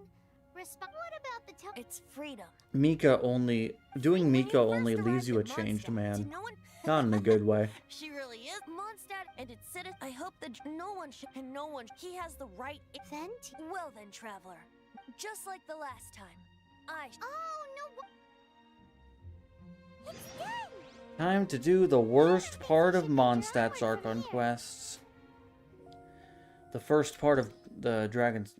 what about the temple? It's freedom. Mika only... Doing When Mika we first only leaves you a arrived in changed Mondstadt, man. did no one... Not in a good way. She really is. Mondstadt and its citizens. I hope that no one should... And no one... He has the right... Venti? Well then, traveler. Just like the last time. Oh, no. It's done! Time to do the worst part of Mondstadt's Archon quests. The first part of the Dragon's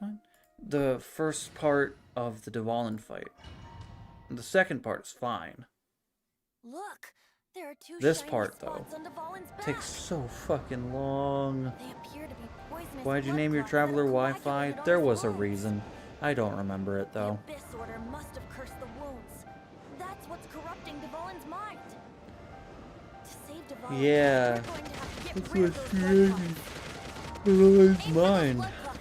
Mine? The first part of the Dvalin fight. The second part's fine. Look, there are two This shiny part, spots though, on Dvalin's back. Takes so fucking long. They appear to be poisonous. Why'd you blood name your clots that have traveler Wi-Fi? coagulated on There his was a wounds. reason. I don't remember it, though. The Abyss Order must have cursed the wounds. That's what's corrupting Dvalin's mind. To save Dvalin, Yeah. we're going to have to get That's rid of what's those blood creating clots. Dvalin's Aim for those mind. blood clots.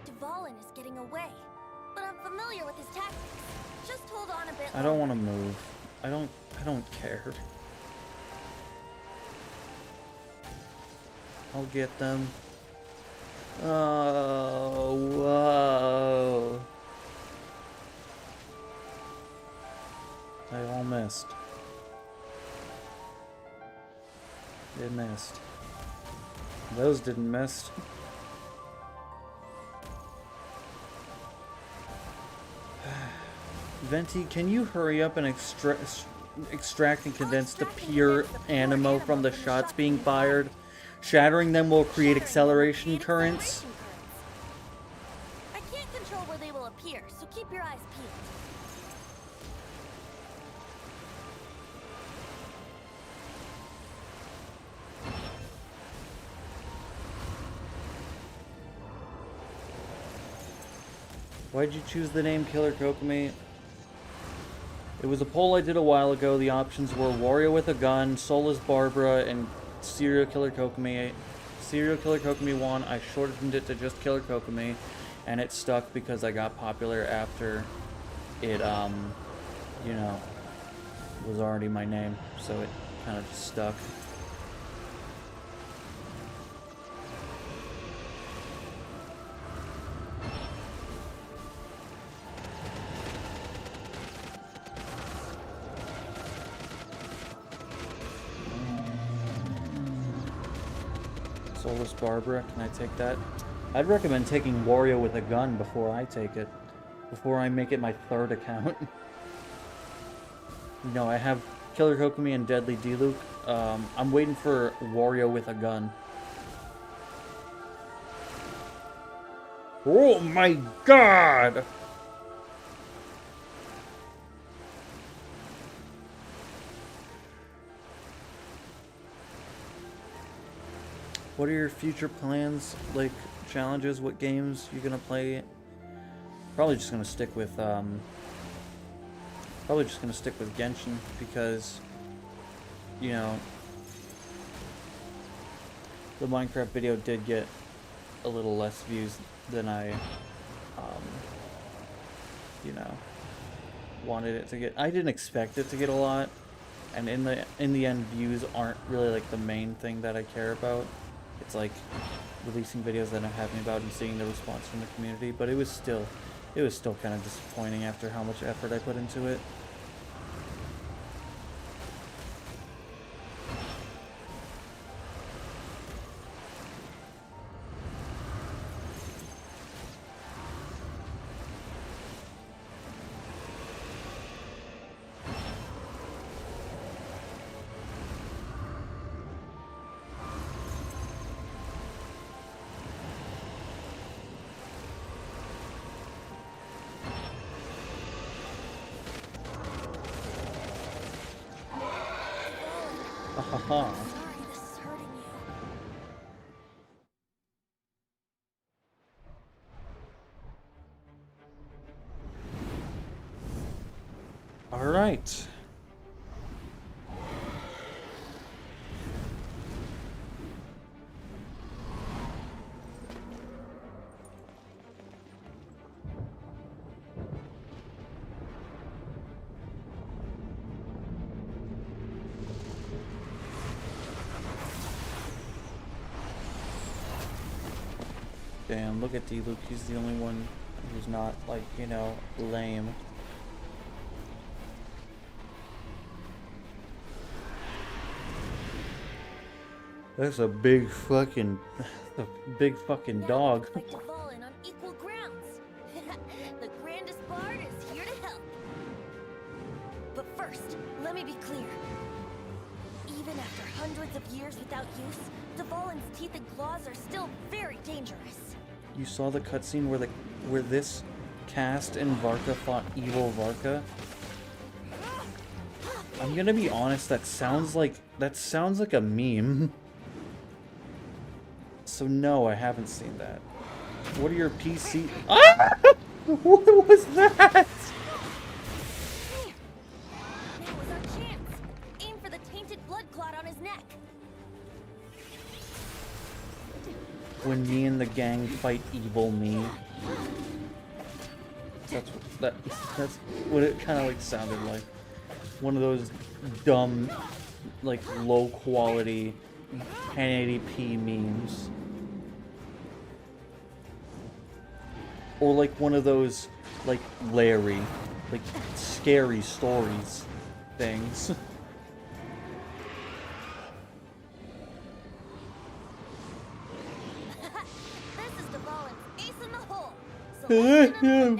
Dvalin is getting away, but I'm familiar with his tactics. Just hold on a bit. I don't want to move. I don't care. I'll get them. Oh, whoa. They all missed. They missed. Those didn't miss. Venti, can you hurry up and extract and condense the pure animo from the shots being fired? Shattering them will create acceleration currents. I can't control where they will appear, so keep your eyes peeled. Why'd you choose the name Killer Kokomi? It was a poll I did a while ago. The options were Wario with a Gun, Soulless Barbara, and Serial Killer Kokomi. Serial Killer Kokomi won. I shortened it to just Killer Kokomi, and it stuck because I got popular after it, you know, was already my name, so it kind of just stuck. Soulless Barbara, can I take that? I'd recommend taking Wario with a Gun before I take it. Before I make it my third account. No, I have Killer Kokomi and Deadly Diluc. I'm waiting for Wario with a Gun. Oh my god! What are your future plans, like challenges? What games you gonna play? Probably just gonna stick with Genshin because, you know, the Minecraft video did get a little less views than I, you know, wanted it to get. I didn't expect it to get a lot, and in the end, views aren't really like the main thing that I care about. It's like releasing videos that I'm happy about and seeing the response from the community. But it was still kind of disappointing after how much effort I put into it. Haha. Sorry, this is hurting you. All right. Damn, look at D-Luke. He's the only one who's not, like, you know, lame. That's a big fucking dog. Like to fall in on equal grounds. The grandest bard is here to help. But first, let me be clear. Even after hundreds of years without use, Dvalin's teeth and claws are still very dangerous. You saw the cutscene where this cast and Varka fought evil Varka? I'm gonna be honest, that sounds like a meme. So no, I haven't seen that. What are your PC? Ah! What was that? Now is our chance. Aim for the tainted blood clot on his neck. When me and the gang fight evil me. That's what it kind of like sounded like. One of those dumb, like low quality 1080p memes. Or like one of those like Larry, like scary stories things. This is Dvalin's ace in the hole. So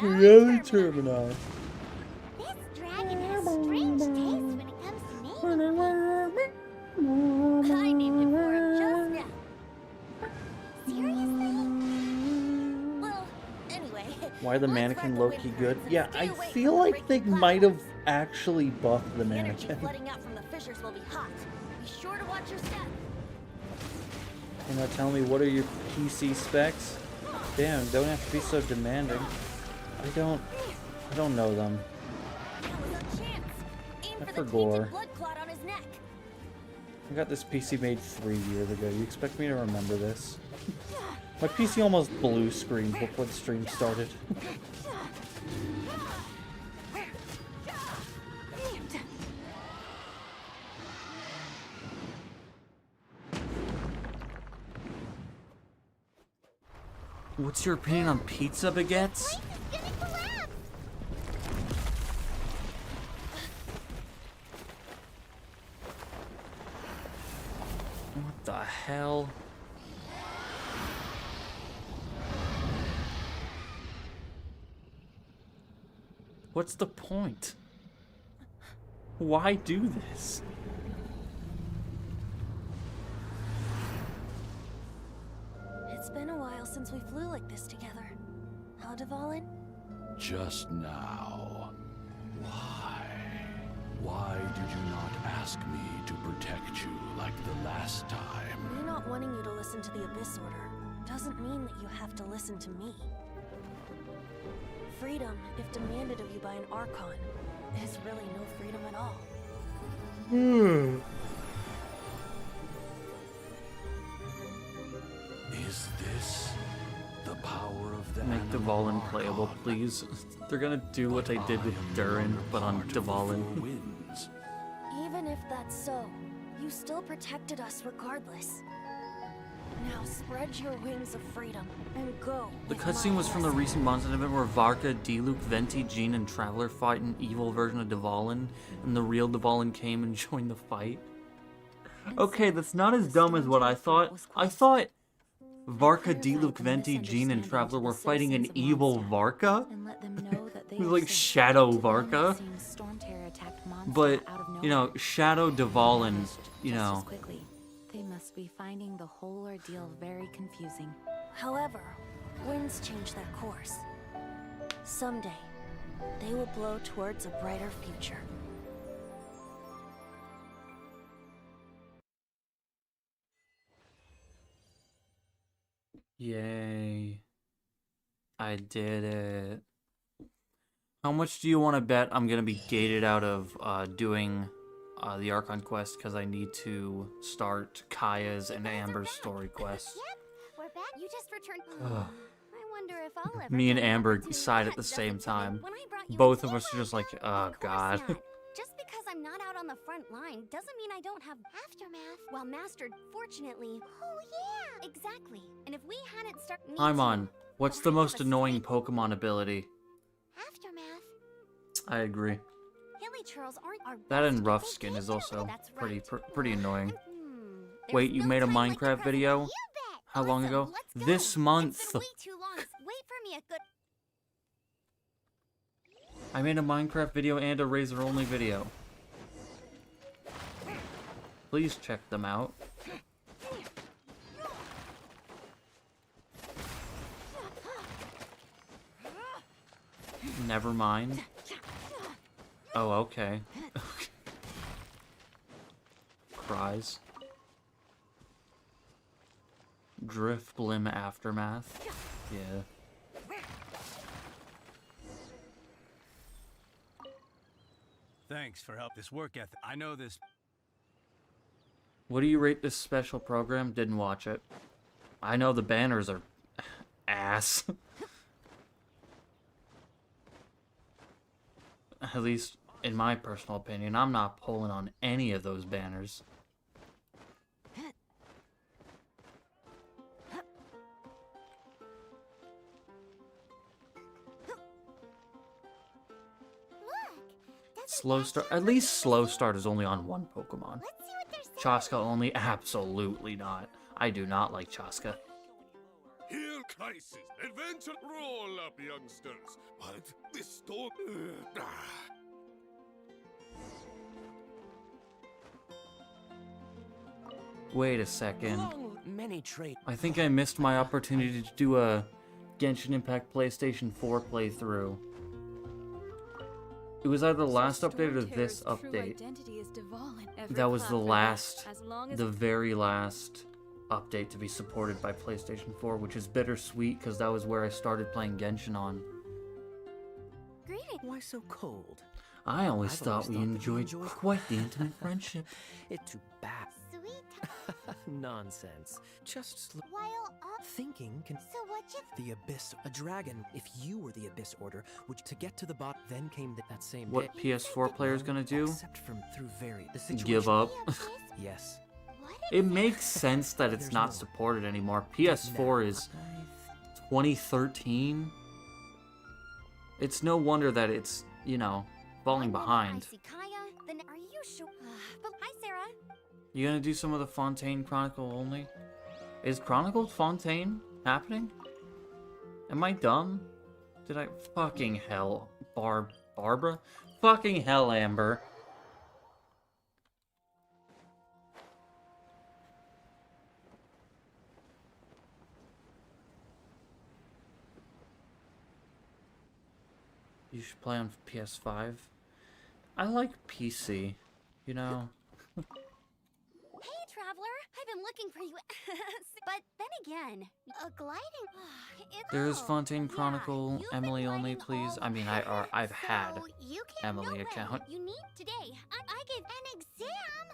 Reality Terminal. This dragon has strange taste when it comes to naming. I named it for him just now. Seriously? Well, anyway. Why the let's Manakin ride the low-key wind good? currents and Yeah, stay I away feel from the like they breaking might have platforms. actually buffed the The energy Manakin. flooding out from the fissures will be hot. Be sure to watch your step. And now tell me, what are your PC specs? Damn, don't have to be so demanding. I don't know them. Now is our chance. Aim Except for for the gore. tainted blood clot on his neck. I got this PC made 3 years ago. You expect me to remember this? My PC almost blue screen before the stream started. What's your opinion on pizza baguettes? Life is gonna collapse! What the hell? What's the point? Why do this? It's been a while since we flew like this together. now, Dvalin? Just now. Why? Why did you not ask me to protect you like the last time? Me not wanting you to listen to the Abyss Order doesn't mean that you have to listen to me. Freedom, if demanded of you by an Archon, is really no freedom at all. Is this the power of the Make animal Dvalin playable, Archon? please. They're gonna do what they did with Durin, but on Part of the Four Dvalin. Winds. Even if that's so, you still protected us regardless. Now spread your wings of freedom and go. The with my cutscene was from the blessing. recent monster event where Varka, Diluc, Venti, Jean, and Traveler fight an evil version of Dvalin, and the real Dvalin came and joined the fight. Okay, that's not as dumb as what I thought. I thought Varka, Diluc, Venti, Jean, and Traveler were fighting an evil Varka? And let them know that they It was are like safe. Shadow To them, it Varka. seems Storm Terror attacked Mondstadt But, out of you nowhere. know, Shadow Dvalin, Vanished you just as know. quickly. They must be finding the whole ordeal very confusing. However, winds change their course. Someday, they will blow towards a brighter future. Yay. I did it. How much do you want to bet I'm going to be gated out of doing the Archon quest because I need to start Kaya's and Amber's story quest? Yep, we're back. You just returned. Ugh. I wonder if I'll ever Me and get an Amber opportunity sighed to at the just same Dvalin. time. When I brought you Both in, of us are just like, oh of course god. not. Just because I'm not out on the front line doesn't mean I don't have aftermath. Well mastered, fortunately. Oh yeah, exactly. And if we hadn't started, Paimon, what's the I have most a annoying stake. Pokemon ability? Aftermath. I agree. Hilly churls aren't our That and best. Rough It's Skin okay, is though. also That's pretty right. pretty annoying. There's Wait, you no made a time like the Minecraft present. video? You bet. How long Awesome, ago? let's go. This month. It's been way too long. Wait for me a good. I made a Minecraft video and a Razor only video. Please check them out. Never mind. Oh, okay. Cries. Drift Blim Aftermath. Yeah. Thanks for help. This work ethic. I know this. What do you rate this special program? Didn't watch it. I know the banners are ass. At least, in my personal opinion, I'm not pulling on any of those banners. Slow start. At least slow start is only on one Pokemon. Let's see what they're saying. Chaska only. Absolutely not. I do not like Chaska. Heal crisis. Adventure. Roll up, youngsters. What? This storm. Wait a second. Along with many traits. I think I missed my opportunity to do a Genshin Impact PlayStation 4 playthrough. It was either the last update or this update. That was the last, the very last update to be supported by PlayStation 4, which is bittersweet because that was where I started playing Genshin on. Greetings. Why so cold? I always I've thought always we thought that we enjoyed enjoyed quite the intimate friendship. It too bad. Sweet. Nonsense. Just While up. thinking can. So what you? The Abyss, a dragon. If you were the Abyss Order, which to get to the bot, then came that same What day. PS4 player's gonna do? Except from through the situation. Give up. Yes. What? It makes sense that it's There's not no- supported anymore. PS4 is 2013. It's no wonder that it's, you know, falling behind. I see Kaya. Then are you sure? But hi, Sarah. You gonna do some of the Fontaine Chronicle only? Is Chronicle Fontaine happening? Am I dumb? Did I fucking hell, Barbara? Fucking hell, Amber. You should play on PS5. I like PC, you know. Hey, traveler! I've been looking for you. But then again, a gliding. There's Fontaine yeah, Chronicle, you've been Emily only, gliding please. all I mean, I've had so you can't Emily know account. what you need today. I gave an exam.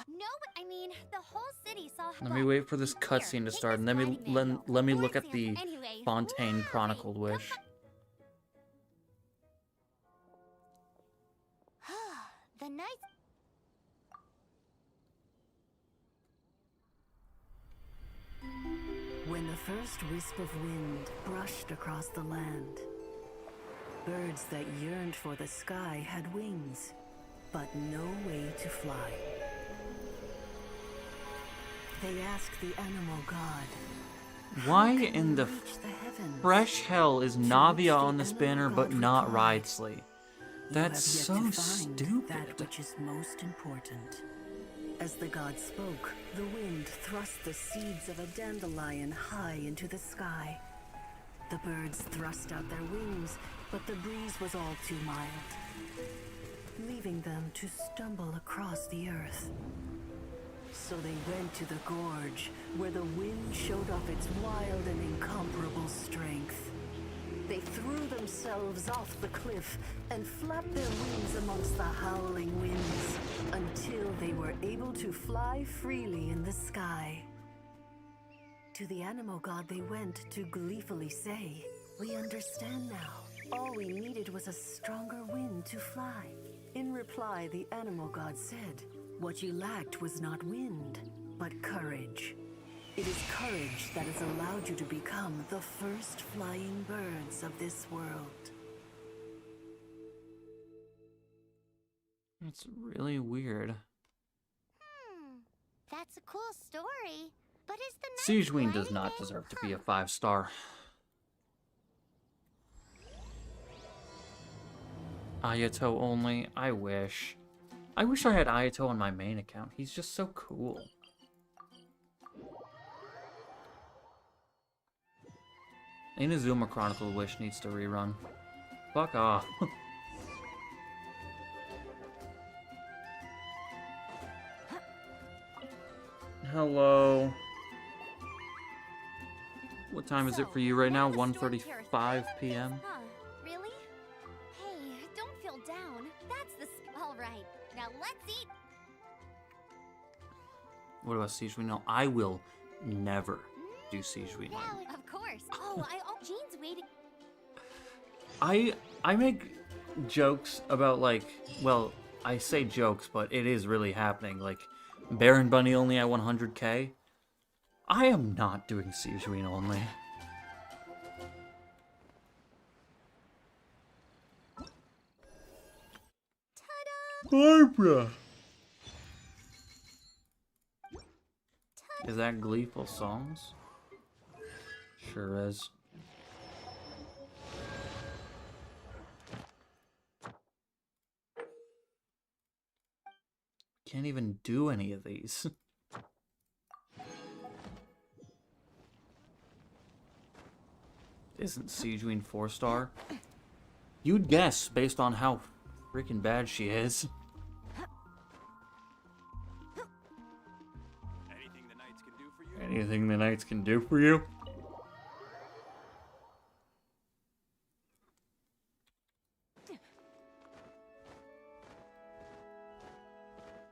No, I mean the whole city saw. Let me wait for this cutscene to start, and let me look at the Anyway, Fontaine why? Chronicle wish. The night. When the first wisp of wind brushed across the land, birds that yearned for the sky had wings, but no way to fly. They asked the animal god, Why "How can in we the reach the heavens?" fresh hell is To which Navia the on this animal banner, god but not replied, Ridesley? "You That's have yet so to find that stupid. which is most important." As the god spoke, the wind thrust the seeds of a dandelion high into the sky. The birds thrust out their wings, but the breeze was all too mild, leaving them to stumble across the earth. So they went to the gorge, where the wind showed off its wild and incomparable strength. They threw themselves off the cliff and flapped their wings amongst the howling winds until they were able to fly freely in the sky. To the animal god they went to gleefully say, "We understand now. All we needed was a stronger wind to fly." In reply, the animal god said, "What you lacked was not wind, but courage. It is courage that has allowed you to become the first flying birds of this world." It's really weird. That's a cool story. But is the night Siege Wing does gliding not in? deserve to be a 5-star. Ayato only. I wish. I wish I had Ayato on my main account. He's just so cool. Inazuma Chronicle Wish needs to rerun. Fuck off. Hello. What time is it for you right now? 1:35 p.m. Huh? Really? Hey, don't feel down. That's the. All right. Now let's eat. What about Siege Wing? No, I will never do Siege Wing. Yeah, of course. Oh, Jean's waiting. I make jokes about, like, well, I say jokes, but it is really happening. Like, Baron Bunny only at 100k. I am not doing Siege Wing only. Barbara! Is that Gleeful Songs? Sure is. Can't even do any of these. Isn't Siege Wing 4-star? You'd guess based on how freaking bad she is. Anything the knights can do for you? Anything the knights can do for you?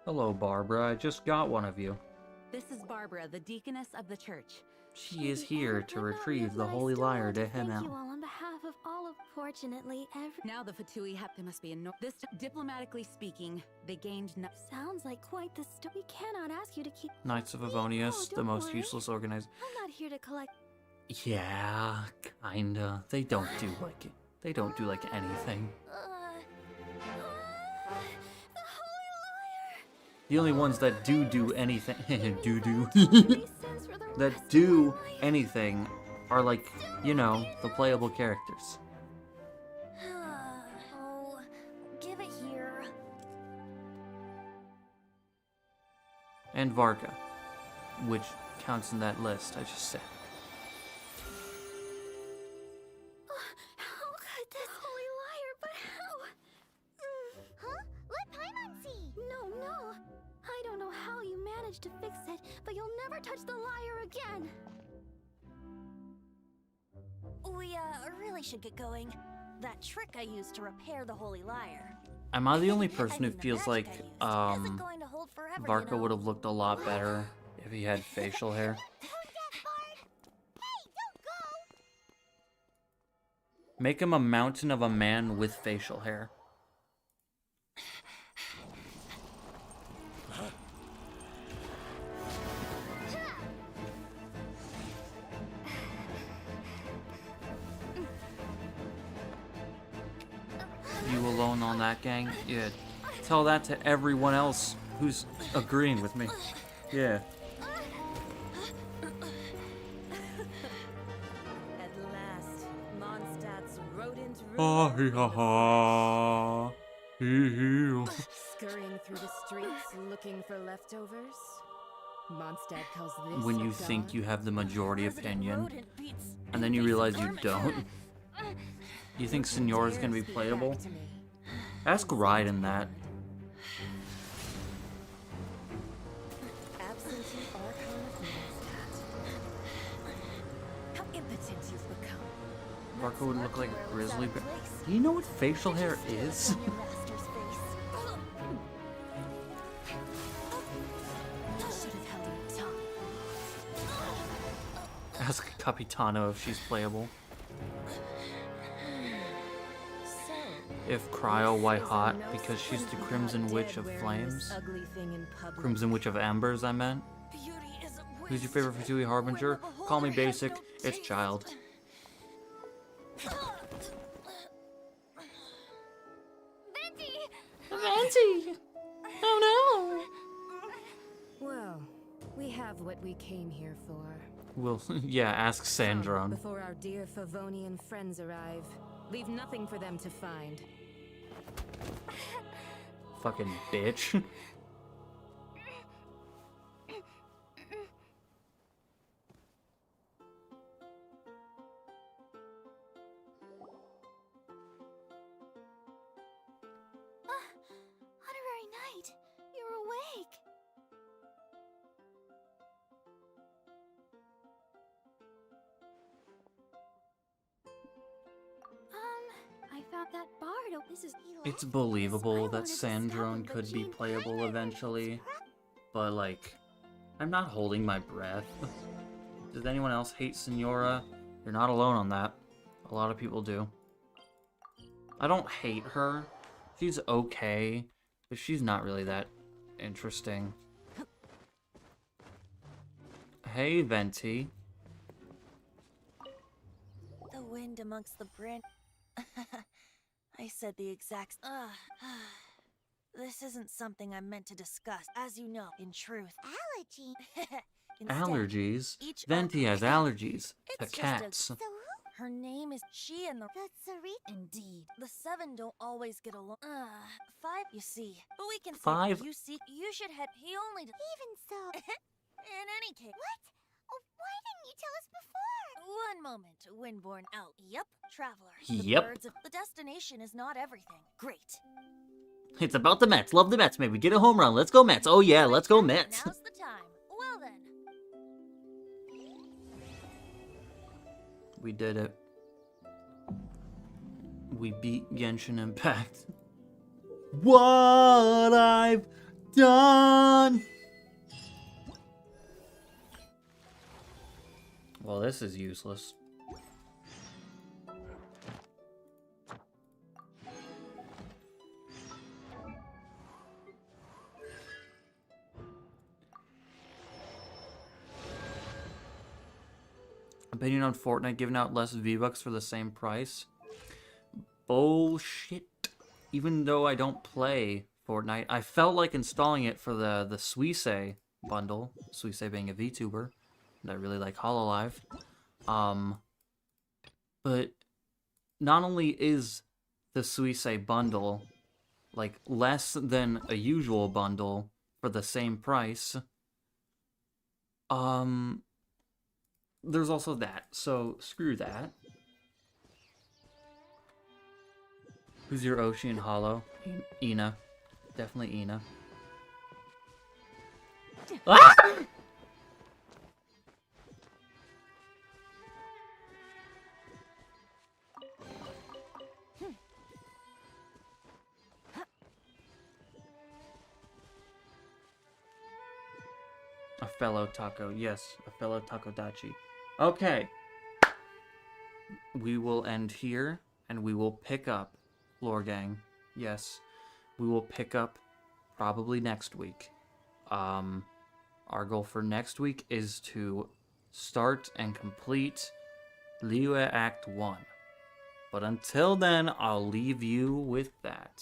Hello, Barbara. I just got one of you. This is Barbara, the deaconess of the church. She is here to retrieve the Holy Lyre to Thank you Hemel. all on behalf of all of. Fortunately, Now the Fatui there must be a this diplomatically speaking, they gained sounds like quite the story. We cannot ask you to keep. Knights of Avonius, the don't most worry. useless organized. I'm not here to collect. Yeah, kinda. They don't do like it. They don't do like anything. The Holy Lyre. The only ones that do anything do Makes sense for the that rest of do my life. anything are like, you know, the playable characters. Oh, give it here. And Varga, which counts in that list I just said. How could this Holy Lyre manage to fix it, but you'll never touch the lyre again. We, really should get going. That trick I used to repair the holy lyre. Am I the only person who the feels magic like, I used isn't going to hold forever, Varka you know. would have looked a lot better if he had facial hair? Who's that, Bard? Hey, don't go! Make him a mountain of a man with facial hair. You alone on that, gang? Yeah. Tell that to everyone else who's agreeing with me. Yeah. At last, Mondstadt's rodent Oh, hee ha ha. Hee hee. scurrying through the streets looking for leftovers. Mondstadt calls this When a you think god? you have the majority Resident opinion, rodent beats and then you realize you garment. don't. You think Signora's gonna be Dare speak playable? back to me. Ask Raiden that. Absentee Archon of Mondstadt. How impotent you've become. Varka would look like a Where was grizzly that bear. place? Do you know what facial hair is? On your master's face. You should have held your tongue. Ask Capitano if she's playable. So, If Cryo, why this is hot? no Because she's secret the you Crimson caught Witch dead of wearing this Flames. ugly thing in public. Crimson Witch of Ambers, I meant. Beauty is a Who's your waste. favorite Fatui Harbinger? When the Call me beholder has basic. no It's taste. Child. Venti! Fancy! Oh Well, we have what we came here for. no! Well, yeah, ask So, Sandron. before our dear Favonian friends arrive, leave nothing for them to find. Fucking bitch. Honorary Knight, you're awake. I found that bard. Oh, this is. It's believable that Sandron could be playable eventually, but like, I'm not holding my breath. Does anyone else hate Signora? You're not alone on that. A lot of people do. I don't hate her. She's okay, but she's not really that interesting. Hey, Venti. The wind amongst the branch. I said the exact. This isn't something I meant to discuss, as you know. In truth, allergy. Allergies? each Venti has allergies to It's just a- cats. Her name is she and the. That's Indeed. The seven don't always get along. Five, you see. But we can say Five? you see. You should head. He only. Even so. In any case. What? Oh, why didn't you tell us before? One moment, Windborn out. Yep, traveler. The Yep. birds of- the destination is not everything. Great. It's about the Mets. Love the Mets, maybe. Get a home run. Let's go Mets. Oh yeah, let's go Mets. Now's the time. Well then. We did it. We beat Genshin Impact. What I've done! Well, this is useless. Opinion on Fortnite giving out less V-Bucks for the same price? Bullshit. Even though I don't play Fortnite, I felt like installing it for the Suisse bundle. Suisse being a VTuber, and I really like Hololive. But not only is the Suisse bundle like less than a usual bundle for the same price, there's also that, so screw that. Who's your Oshi and Hollow? Ina. Definitely Ina. Ah! A fellow taco, yes, a fellow takodachi. Okay. We will end here, and we will pick up, Lore Gang. Yes, we will pick up probably next week. Our goal for next week is to start and complete Liyue Act 1. But until then, I'll leave you with that.